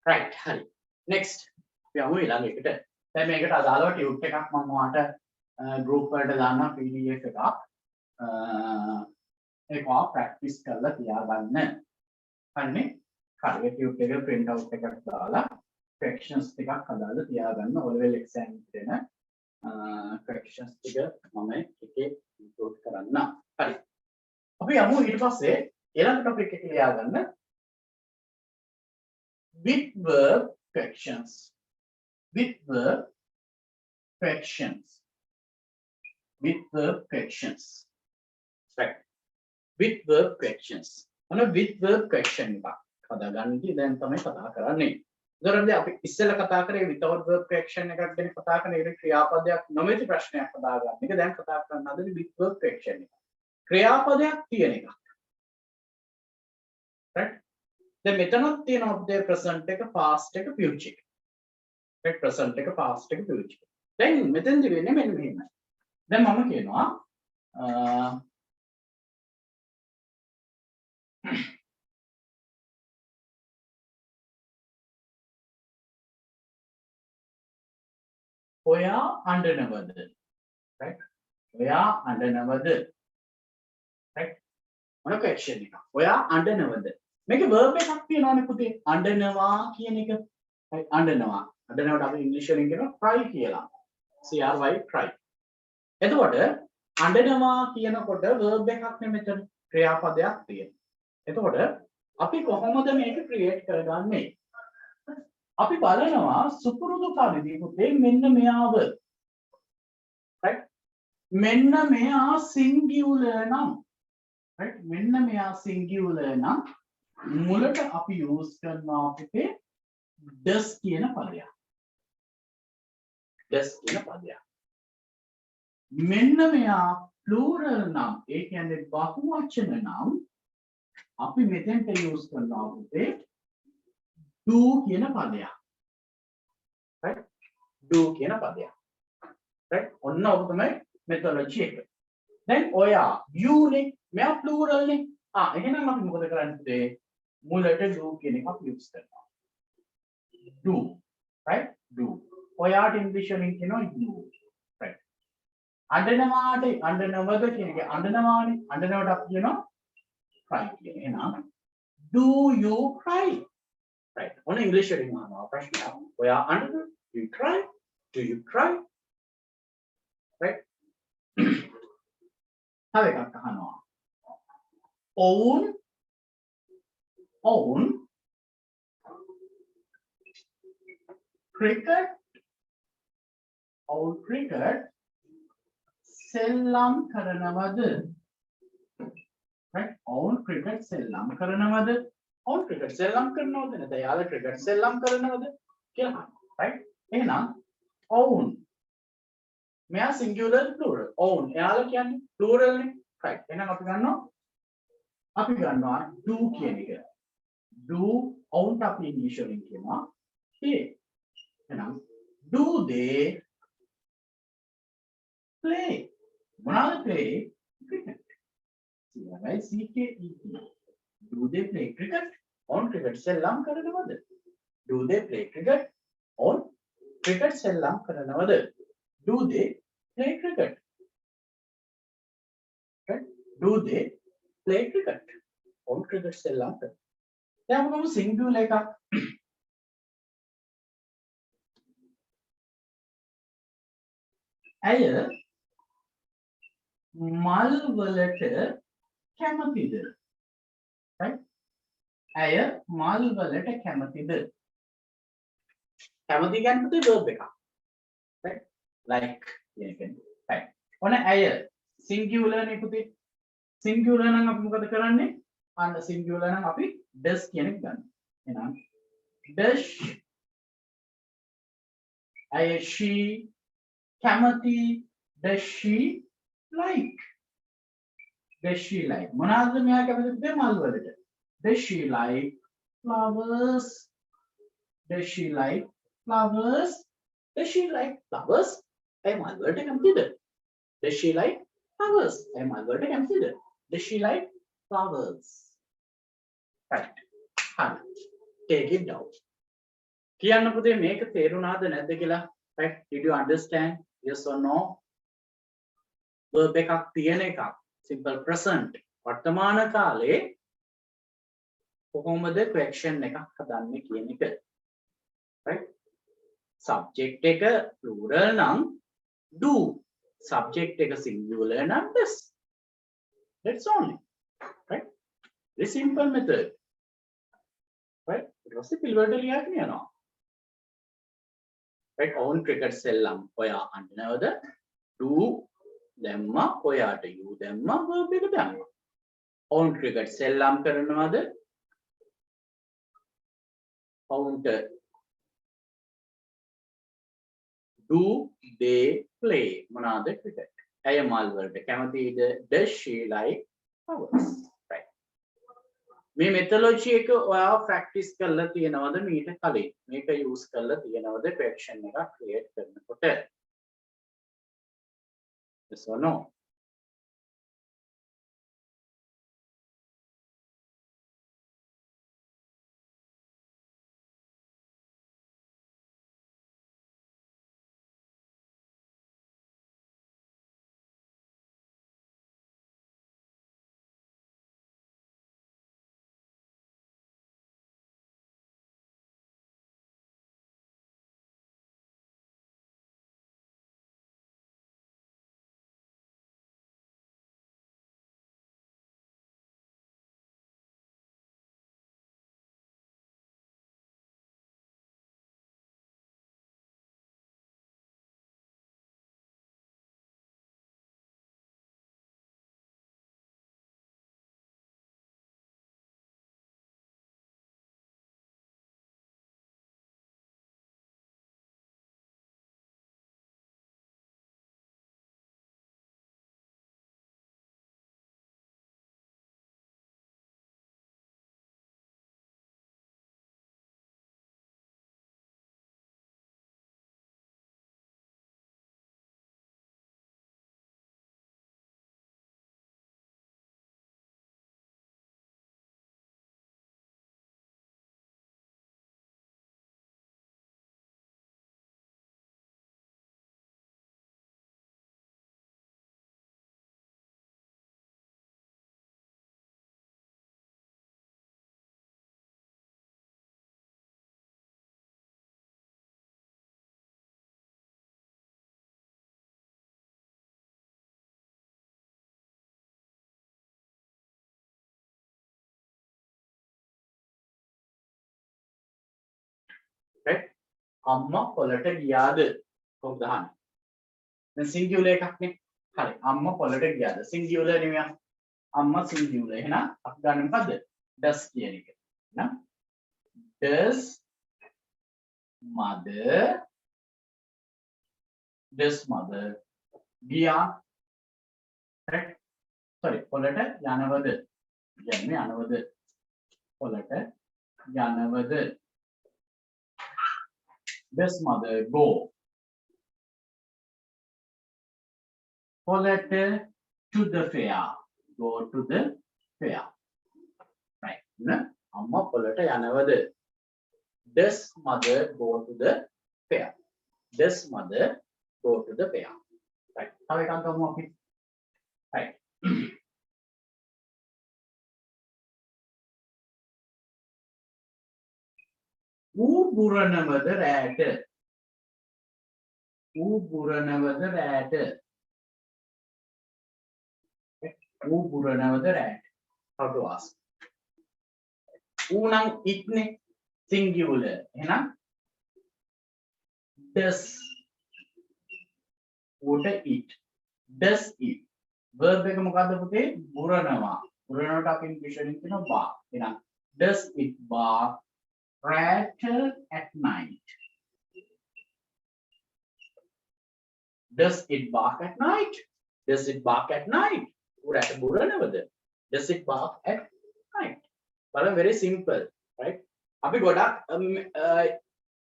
right හරි next අපි යමු ඊළඟ එකට දැන් මේකට අදාළව ටියුට් එකක් මම ඔයාලට group වලට දානවා pdf එකක් ඒක ඔයා practice කරලා තියාගන්න හරිනේ හරි ටියුට් එක print out එකක් දාලා fractions ටිකක් හදාලා තියාගන්න O level exam එකේ දෙන fractions ටික මම එකේ include කරන්න හරි අපි යමු ඊට පස්සේ ඊළඟ topic එක ලියාගන්න with verb fractions. With verb fractions. With verb fractions. Right. With verb fractions. මොන with verb fraction එකක් හදාගන්නදී දැන් තමයි කතා කරන්නේ. ඒතරම්දී අපි ඉස්සෙල්ලා කතා කරේ without verb fraction එකක් ගැන කතා කරන ඒ ක්‍රියාපදයක් නොමැති ප්‍රශ්නයක් හදාගන්න එක දැන් කතා කරන්න හදන්නේ with verb fraction එක. ක්‍රියාපදයක් තියෙන එකක්. right? දැන් මෙතනත් තියෙනවා අපේ present එක past එක future එක. right present එක past එක future එක. දැන් මෙතෙන්දි වෙන්නේ මෙන්න මෙහෙමයි. දැන් මම කියනවා ඔයා අඬනවද? right ඔයා අඬනවද? right මොන question එක? ඔයා අඬනවද? මේක verb එකක් තියෙනවානේ පුතේ අඬනවා කියන එක අඬනවා අඬනවට අපි ඉංග්‍රීසි වලින් කියනවා cry කියලා cry cry එතකොට අඬනවා කියනකොට verb එකක් නෙමෙතන ක්‍රියාපදයක් තියෙනවා එතකොට අපි කොහොමද මේක ක්‍රියේට් කරගන්නේ අපි බලනවා සුපුරුදු පරිදි පුතේ මෙන්න මෙයාව right මෙන්න මෙයා singular නම් right මෙන්න මෙයා singular නම් මුලට අපි use කරනවා පුතේ does කියන පදයක්. does කියන පදයක්. මෙන්න මෙයා plural නම් ඒ කියන්නේ බහුවචන නම් අපි මෙතෙන්ට use කරනවා පුතේ do කියන පදයක්. right? do කියන පදයක්. right? ඔන්න ඔබ තමයි methodology එක. දැන් ඔයා you නේ මෙයා plural නේ. එහෙනම් අපි මොකද කරන්නේ? මුලට do කියන එක අපි use කරනවා. do. right? do. ඔයාට ඉංග්‍රීසි වලින් කියනවා you. right? අඬනවද කියන එක අඬනවානේ. අඬනවට අපි කියනවා cry කියන. එහෙනම් do you cry? right? ඔන්න ඉංග්‍රීසි වලින් අහනවා ප්‍රශ්නයක්. ඔයා අඬනවද? do you cry? do you cry? right? තව එකක් අහනවා. own cricket සෙල්ලම් කරනවද? right? own cricket සෙල්ලම් කරනවද? own cricket සෙල්ලම් කරනවද? නැත්නම් යාළුවා cricket සෙල්ලම් කරනවද කියලා අහනවා. right? එහෙනම් own මෙයා singular plural. own එයාලා කියන්නේ plural නේ. right? එහෙනම් අපි ගන්නවා do කියන එක. do own අපි ඉංග්‍රීසි වලින් කියනවා play. එහෙනම් do they play? මොනවාද play? cricket. right? CKET. do they play cricket? own cricket සෙල්ලම් කරනවද? do they play cricket? own cricket සෙල්ලම් කරනවද? do they play cricket? right? do they play cricket? own cricket සෙල්ලම් කරනවා. දැන් අපි ගමු singular එකක්. ඇය මල් වලට කැමතිද? right? ඇය මල් වලට කැමතිද? කැමති කියන්නේ verb එකක්. right? like කියන එක. right? ඔන්න ඇය singular නේ පුතේ. singular නම් අපි මොකද කරන්නේ? අන්න singular නම් අපි does කියන එක ගන්නවා. එහෙනම් does ඇය she කැමති does she like? does she like මොනවාද මෙයා කැමතිද මල් වලට? does she like flowers? does she like flowers? does she like flowers? ඇය මල් වලට කැමතිද? does she like flowers? ඇය මල් වලට කැමතිද? does she like flowers? right. හරි. take it down. කියන්න පුතේ මේක තේරුණාද නැද්ද කියලා? right? did you understand? yes or no? verb එකක් තියෙන එකක් simple present වර්තමාන කාලේ කොහොමද question එකක් හදන්නේ කියන එක. right? subject එක plural නම් do, subject එක singular නම් does. that's only. right? very simple method. right? ඊට පස්සේ පිළිවෙලට ලියන්න යනවා. right? own cricket සෙල්ලම් ඔයා අඬනවද? do දැම්මා ඔයාට you දැම්මා verb එක දැම්මා. own cricket සෙල්ලම් කරනවද? own do they play මොනවාද cricket? ඇය මල් වලට කැමතිද? does she like flowers? right? මේ methodology එක ඔයා practice කරලා තියෙනවද මීට කලින්? මේක use කරලා තියෙනවද question එකක් create කරනකොට? yes or no? right amma polata giyada කොහොමද අහන්නේ දැන් singular එකක් නේ හරි amma polata giyada singular නෙමෙයි amma singular එහෙනම් අපි ගන්න මොකද්ද does කියන එක එහෙනම් does mother ගියා right sorry polata යනවද කියන්නේ යනවද polata යනවද does mother go polata to the fair go to the fair right නේ අම්මා polata යනවද does mother go to the fair does mother go to the fair right තව එකක් ගමු අපි right ඌ බුරනවද රැට ඌ බුරනවද රැට ඌ බුරනවද රැට how to ask ඌ නම් it නේ singular එහෙනම් does ඌට it does it verb එක මොකද්ද පුතේ බුරනවා බුරනවට අපි ඉංග්‍රීසි වලින් කියනවා bark එහෙනම් does it bark rattle at night does it bark at night does it bark at night ඌට බුරනවද does it bark at night බලන්න very simple right අපි ගොඩක්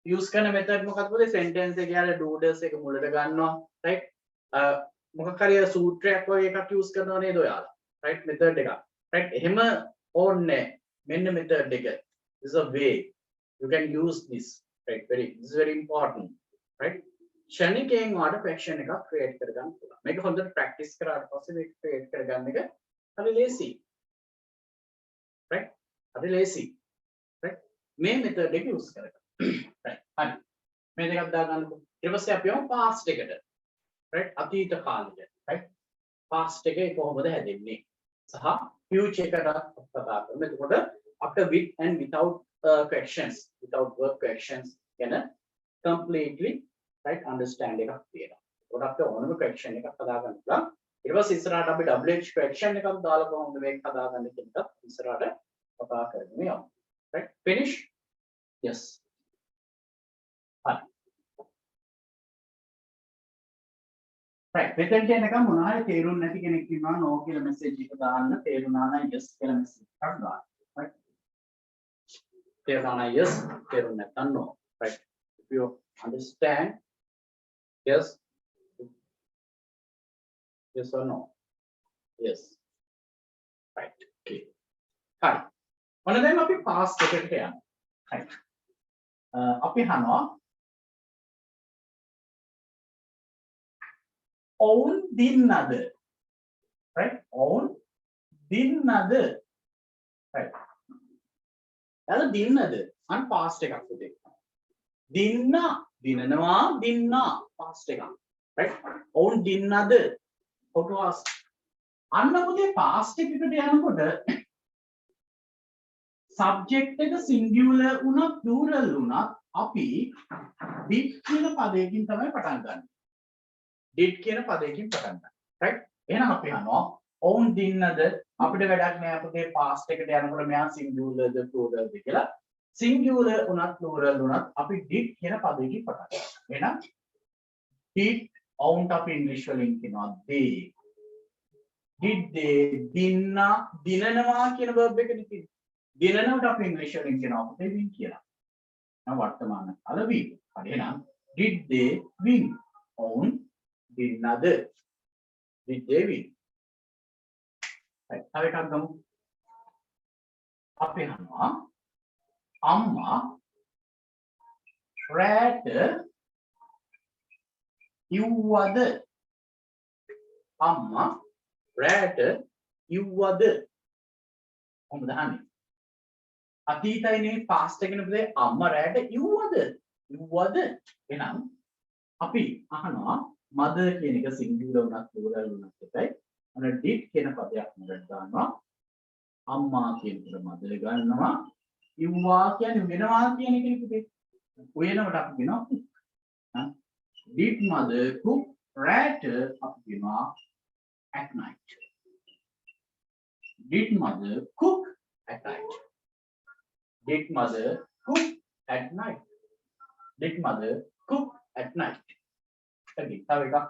use කරන method මොකක්ද පුතේ sentence එකේ යාල do does එක මුලට ගන්නවා right මොකක් හරි සූත්‍රයක් වගේ එකක් use කරනවා නේද ඔයාලා right method එකක් right එහෙම ඕනේ මෙන්න method එක this is a way you can use this right this is very important right ෂණිකයෙන් ඔයාලට fraction එකක් create කරගන්න පුළුවන් මේක හොඳට practice කරාට පස්සේ මේක create කරගන්න එක හරි ලේසි right හරි ලේසි right මේ method එක use කරගන්න right හරි මේ දෙකක් දාගන්නකො ඊට පස්සේ අපි යමු past එකට right අතීත කාලෙට right past එකේ කොහොමද හැදෙන්නේ සහ future එකට කතා කරමු එතකොට after with and without questions without verb questions ගැන completely right understand එකක් තියෙනවා ඒකට අපිට ඕනම question එකක් හදාගන්න පුළුවන් ඊට පස්සේ ඉස්සරහට අපි WH question එකක් දාලා කොහොමද මේක හදාගන්න කියන එකත් ඉස්සරහට කතා කරගෙන යමු right finish yes right මෙතෙන් කියනකම් මොනවාරි තේරුම් නැති කෙනෙක් ඉන්නවා no කියලා message එක දාන්න තේරුණා නම් yes කියලා message එකක් දාන්න right තේරුණා නම් yes තේරුම් නැත්නම් no right if you understand yes yes or no yes right okay හරි මොන දැන් අපි past එකට යන්න right අපි අහනවා own දින්නද right own දින්නද right එතන දින්නද අන් past එකක් පුතේ දින්න දිනනවා දින්නා past එකක් right own දින්නද how to ask අන්න පුතේ past එකකට යනකොට subject එක singular වුණත් plural වුණත් අපි did කියන පදයකින් තමයි පටන් ගන්න did කියන පදයකින් පටන් ගන්න right එහෙනම් අපි අහනවා own දින්නද අපිට වැඩක් නෑ අපේ past එකට යනකොට මෙයා singular ද plural ද කියලා singular උනත් plural උනත් අපි did කියන පදයකින් පටන් ගන්නවා එහෙනම් did own අපි english වලින් කියනවා they did they දින්නා දිනනවා කියන verb එකනේ තියෙන්නේ දිනනවට අපි english වලින් කියනවා අපේ win කියලා නම් වර්තමාන කාල win හරි එහෙනම් did they win own දින්නද did they win right තව එකක් ගමු අපි අහනවා අම්මා රැට ඉව්වද අම්මා රැට ඉව්වද කොහොමද අහන්නේ අතීතයිනේ past එකනේ පුතේ අම්මා රැට ඉව්වද එහෙනම් අපි අහනවා mother කියන එක singular උනත් plural උනත් එකයි අර did කියන පදයක් මුලට දානවා අම්මා කියන එක mother ගන්නවා ඉව්වා කියන්නේ වෙනවා කියන එකනේ පුතේ උයනකට අපි කියනවා cook. Did mother cook rat අපි කියනවා at night. Did mother cook at night? Did mother cook at night? Did mother cook at night? Okay, තව එකක්.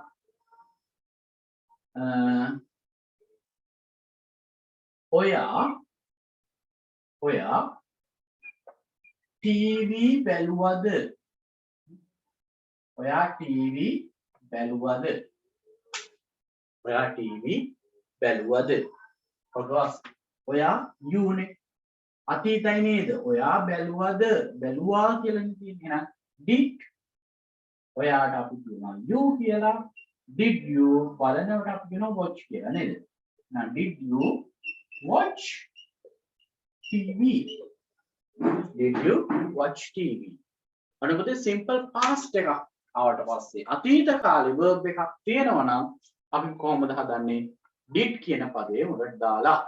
ඔයා TV බැලුවද? ඔයා TV බැලුවද? ඔයා TV බැලුවද? කොටස් ඔයා යුනේ අතීතයි නේද? ඔයා බැලුවද? බැලුවා කියලා තියෙන්නේ. එහෙනම් did ඔයාට අපි කියනවා you කියලා. Did you බලනකොට අපි කියනවා watch කියලා නේද? එහෙනම් did you watch TV? Did you watch TV? අනකොතේ simple past එකක් ආවට පස්සේ අතීත කාලේ verb එකක් තියෙනවා නම් අපි කොහොමද හදන්නේ? did කියන පදේ මුලට දාලා.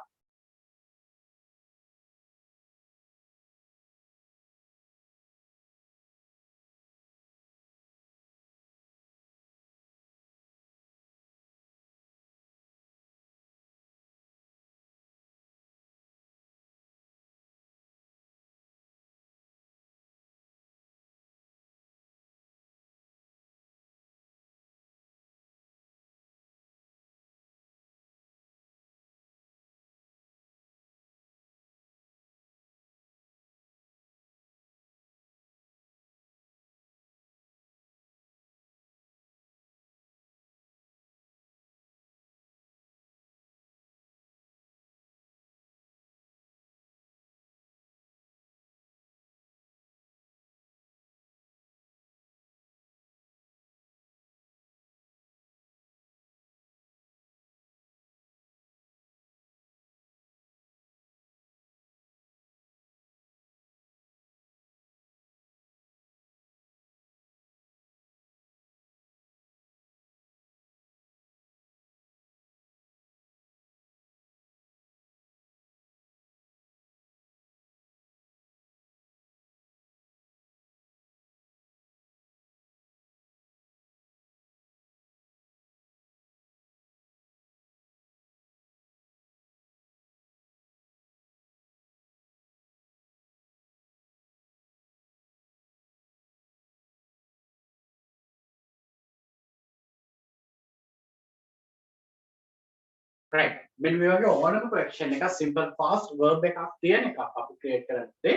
right මෙන්න මේ වගේ ඕනම question එකක් simple past verb එකක් තියෙන එකක් අපි create කරද්දී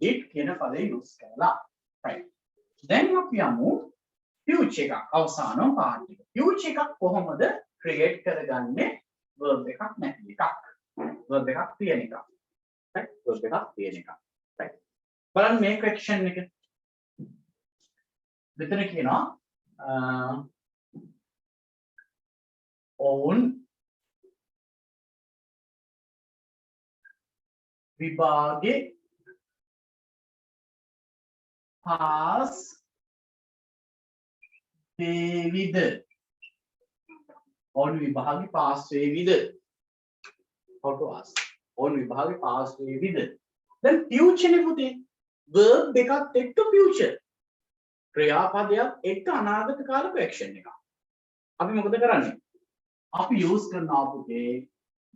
did කියන පදේ use කරලා right දැන් අපි යමු future එකක් අවසානම part එක future එකක් කොහොමද create කරගන්නේ verb එකක් නැති එකක් verb එකක් තියෙන එකක් right verb එකක් තියෙන එකක් right බලන්න මේ question එක මෙතන කියනවා own විභාගේ pass වේවිද on විභාගේ pass වේවිද how to ask on විභාගේ pass වේවිද දැන් future නේ පුතේ verb එකත් එක්ක future ක්‍රියාපදයක් එක්ක අනාගත කාලක action එකක් අපි මොකද කරන්නේ අපි use කරනවා පුතේ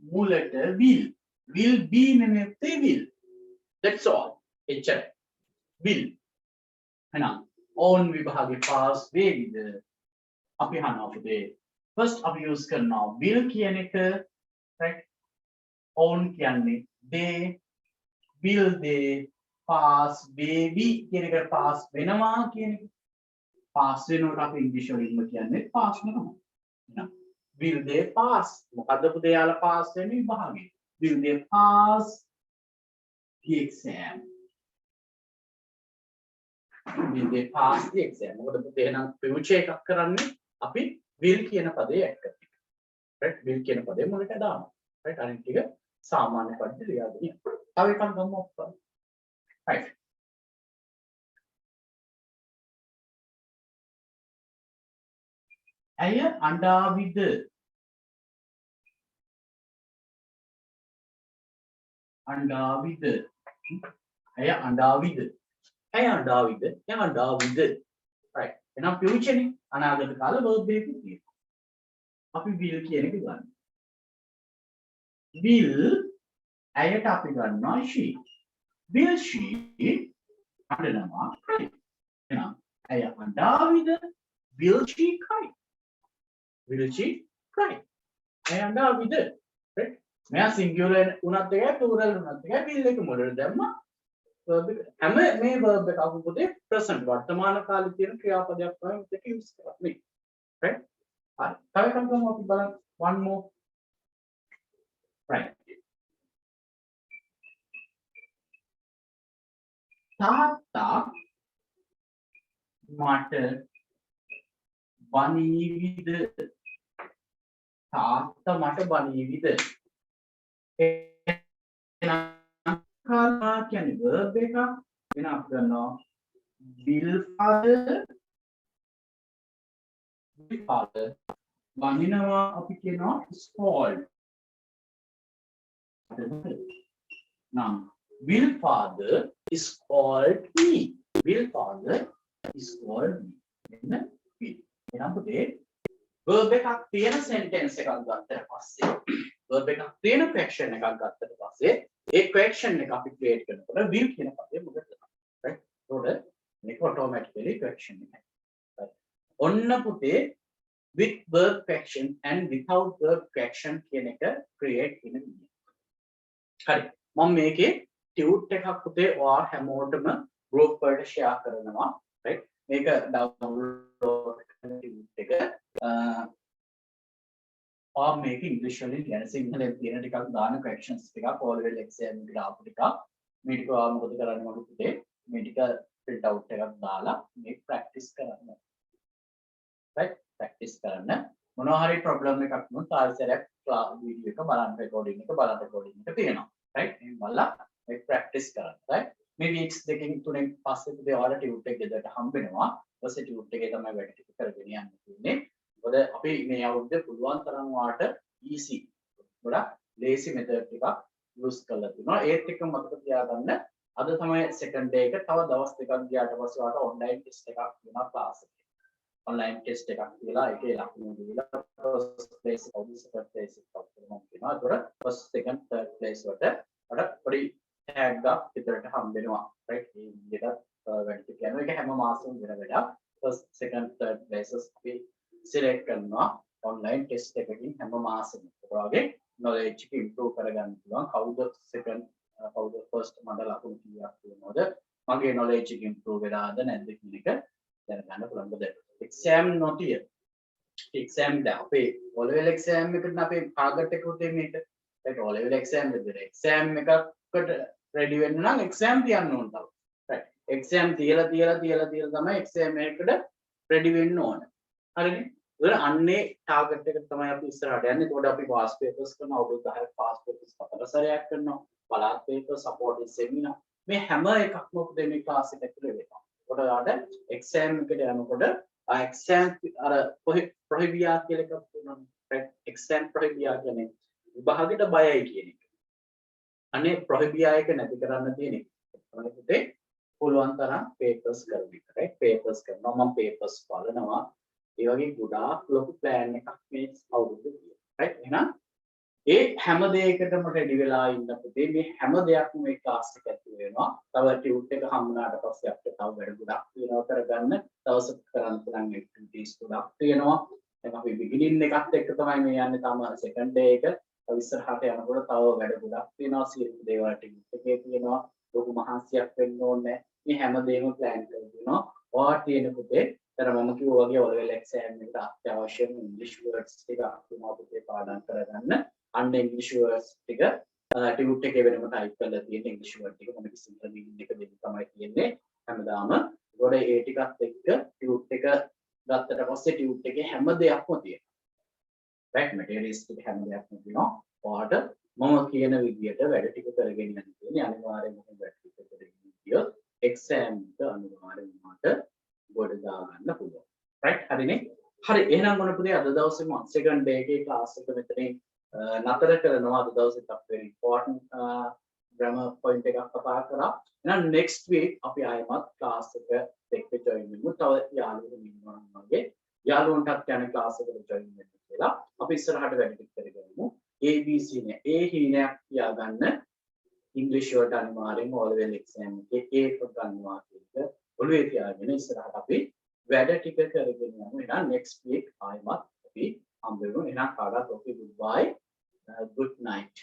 මුලට will be නෙමෙයි will that's all එච්චර will එහෙනම් on විභාගේ pass වේවිද අපි අහනවා පුතේ first අපි use කරනවා will කියන එක right on කියන්නේ will they pass වේවි කියන එක pass වෙනවා කියන එක pass වෙනකොට අපි ඉංග්‍රීසි වලින්ම කියන්නේ pass වෙනවා එහෙනම් will they pass මොකද්ද පුතේ යාලා pass වෙන්නේ විභාගේ will they pass the exam will they pass the exam මොකද පුතේ එහෙනම් future එකක් කරන්නේ අපි will කියන පදේ ඇඩ් කරනවා right will කියන පදේ මුලට දානවා right අනිත් ටික සාමාන්‍ය පරිදි ලියා දෙන්න තව එකක් ගමු අප්පා right ඇය අඬාවිද ඇය අඬාවිද ඇය ඩාවිද එයා ඩාවිද right එහෙනම් future නේ අනාගත කාල verb එකක් තියෙනවා අපි will කියන එක ගන්න will ඇයට අපි ගන්නවා she will she අඬනවා cry එහෙනම් ඇය අඬාවිද will she cry will she cry ඇය අඬාවිද right මෙයා singular උනත් එකයි plural උනත් එකයි will එක මුලට දැම්මා verb එක හැම මේ verb එක අපි පොතේ present වර්තමාන කාලේ තියෙන ක්‍රියාපදයක් තමයි මෙතන use කරන්නේ right හරි තව එකක් ගමු අපි බලන්න one more right තාත්තා මට බනීවිද තාත්තා මට බනීවිද එහෙනම් කාලා කියන්නේ verb එක වෙන අපි ගන්නවා will father බනිනවා අපි කියනවා scold නම් will father scold me will father scold me එන්න will එහෙනම් පුතේ verb එකක් තියෙන sentence එකක් ගත්තට පස්සේ verb එකක් තියෙන question එකක් ගත්තට පස්සේ ඒ question එක අපි create කරනකොට will කියන පදේ මොකද right ඒකට මේක automatically question එකයි right ඔන්න පුතේ with verb question and without verb question කියන එක create වෙන විදිය හරි මම මේකේ tute එකක් පුතේ ඔයා හැමෝටම group වලට share කරනවා right මේක download කරන tute එක or make English වලින් කියන සිංහලෙන් තියෙන ටිකක් දාන questions ටිකක් all level exam එකට ආපු ටිකක් මේ ටික ඔයා මොකද කරන්නේ මම පුතේ මේ ටික print out එකක් දාලා මේ practice කරන්න right practice කරන්න මොනවා හරි problem එකක් වුණොත් ආයෙසරයක් video එක බලන්න recording එක තියෙනවා right මේ බලලා මේ practice කරන්න right මේ weeks දෙකකින් තුනෙන් පස්සේ පුතේ ඔයාලා tute එක ගෙදරට හම්බ වෙනවා ඊපස්සේ tute එකේ තමයි වැඩ ටික කරගෙන යන්න තියෙන්නේ මොකද අපි මේ අවුරුද්දේ පුළුවන් තරම් වාට easy ගොඩක් lazy method ටිකක් use කරලා තිනවා ඒත් එක්ක මතක තියාගන්න අද තමයි second day එක තව දවස් දෙකක් ගියාට පස්සේ වාට online test එකක් වෙනවා class එකේ online test එකක් කියලා ඒකේ ලකුණු දීලා first place කවුද second place එකක් කරනවා කියනවා ඒතර first second third place වලට අර පොඩි tag එකක් විතරට හම්බ වෙනවා right මේ විදිහට වැඩි කියනවා ඒක හැම මාසෙම වෙන වැඩක් first second third places අපි select කරනවා online test එකකින් හැම මාසෙම ඒක වගේ knowledge එක improve කරගන්න පුළුවන් කවුද second කවුද first මඩ ලකුණු කීයක් තියෙනවද මගේ knowledge එක improve වෙලාද නැද්ද කියන එක දැනගන්න පුළුවන් මොකද exam නොතිය exam ද අපේ O level exam එකට අපේ target එක උතේ මේක right O level exam විතර exam එකකට ready වෙන්න නම් exam තියන්න ඕන තව right exam තියලා තමයි exam එකකට ready වෙන්න ඕන හරිනේ ඒක අන්නේ ටාගට් එකට තමයි අපි ඉස්සරහට යන්නේ. ඒකට අපි past papers කරනවා. අවුරුදු 10ක් past papers 4 සැරයක් කරනවා. පළාත් paper supported seminar මේ හැම එකක්ම මොකද මේ class එක ඇතුලේ වෙනවා. ඒකට ඔයාලට exam එකට යනකොට exam අර prohibia කියලා එකක් තියෙනවා. exam prohibia කියන්නේ විභාගෙට බයයි කියන එක. අනේ prohibia එක නැති කරන්න තියෙන එක. තමයි පුතේ පුළුවන් තරම් papers කරන එක. right papers කරනවා. මම papers බලනවා. ඒ වගේ ගොඩාක් ලොකු plan එකක් මේ අවුරුද්දේ තියෙනවා right එහෙනම් ඒ හැම දෙයකටම ready වෙලා ඉන්න පුතේ මේ හැම දෙයක්ම මේ class එක ඇතුලේ වෙනවා තව tute එක හම්බුනාට පස්සේ අපිට තව වැඩ ගොඩක් තියෙනවා කරගන්න දවසක් කරන්න පුළුවන් activities ගොඩක් තියෙනවා දැන් අපි beginning එකත් එක්ක තමයි මේ යන්නේ තාම second day එක තව ඉස්සරහට යනකොට තව වැඩ ගොඩක් තියෙනවා සියලු දේවල් tute එකේ තියෙනවා ලොකු මහන්සියක් වෙන්න ඕනේ මේ හැම දෙයක්ම plan කරලා තියෙනවා ඔයාලා තියෙන පුතේ तर මම කිව්වා වගේ O level exam එකට අත්‍යවශ්‍යම English words ටික අතුමා පුතේ පාඩම් කරගන්න අන්න English words ටික tute එකේ වෙනම type කරලා තියෙන English word ටික මම සිංහල meaning එක දෙන්න තමයි තියෙන්නේ හැමදාම ඒකට ඒ ටිකත් එක්ක tute එක ගත්තට පස්සේ tute එකේ හැම දෙයක්ම තියෙනවා right materials ටික හැම දෙයක්ම තියෙනවා ඔයාලට මම කියන විදියට වැඩ ටික කරගෙන යන්න තියෙන්නේ අනිවාර්යයෙන්ම වැඩ ටික කරගෙන ගියොත් exam එක අනිවාර්යයෙන්ම මට ගොඩ දාගන්න පුළුවන් right හරිනේ හරි එහෙනම් මොන පුතේ අද දවසේ මම second day එකේ class එක මෙතනින් නතර කරනවා අද දවසේත් very important grammar point එකක් කතා කරා. එහෙනම් next week අපි ආයෙමත් class එක එක්ක join වෙමු. තව යාළුවෝ ඉන්නවා නම් මගේ යාළුවන්ටත් යන class එකට join වෙන්න කියලා. අපි ඉස්සරහට වැඩි ටික කරගමු. ABC නේ. A හීනයක් තියාගන්න. English වලට අනිවාර්යෙන්ම O level exam එකේ A පොත් ගන්නවා කියන එක ඔළුවේ තියාගෙන ඉස්සරහට අපි වැඩ ටික කරගෙන යමු. එහෙනම් next week ආයෙමත් අපි හම්බ වෙමු. එහෙනම් කාටත් okay goodbye. Good night.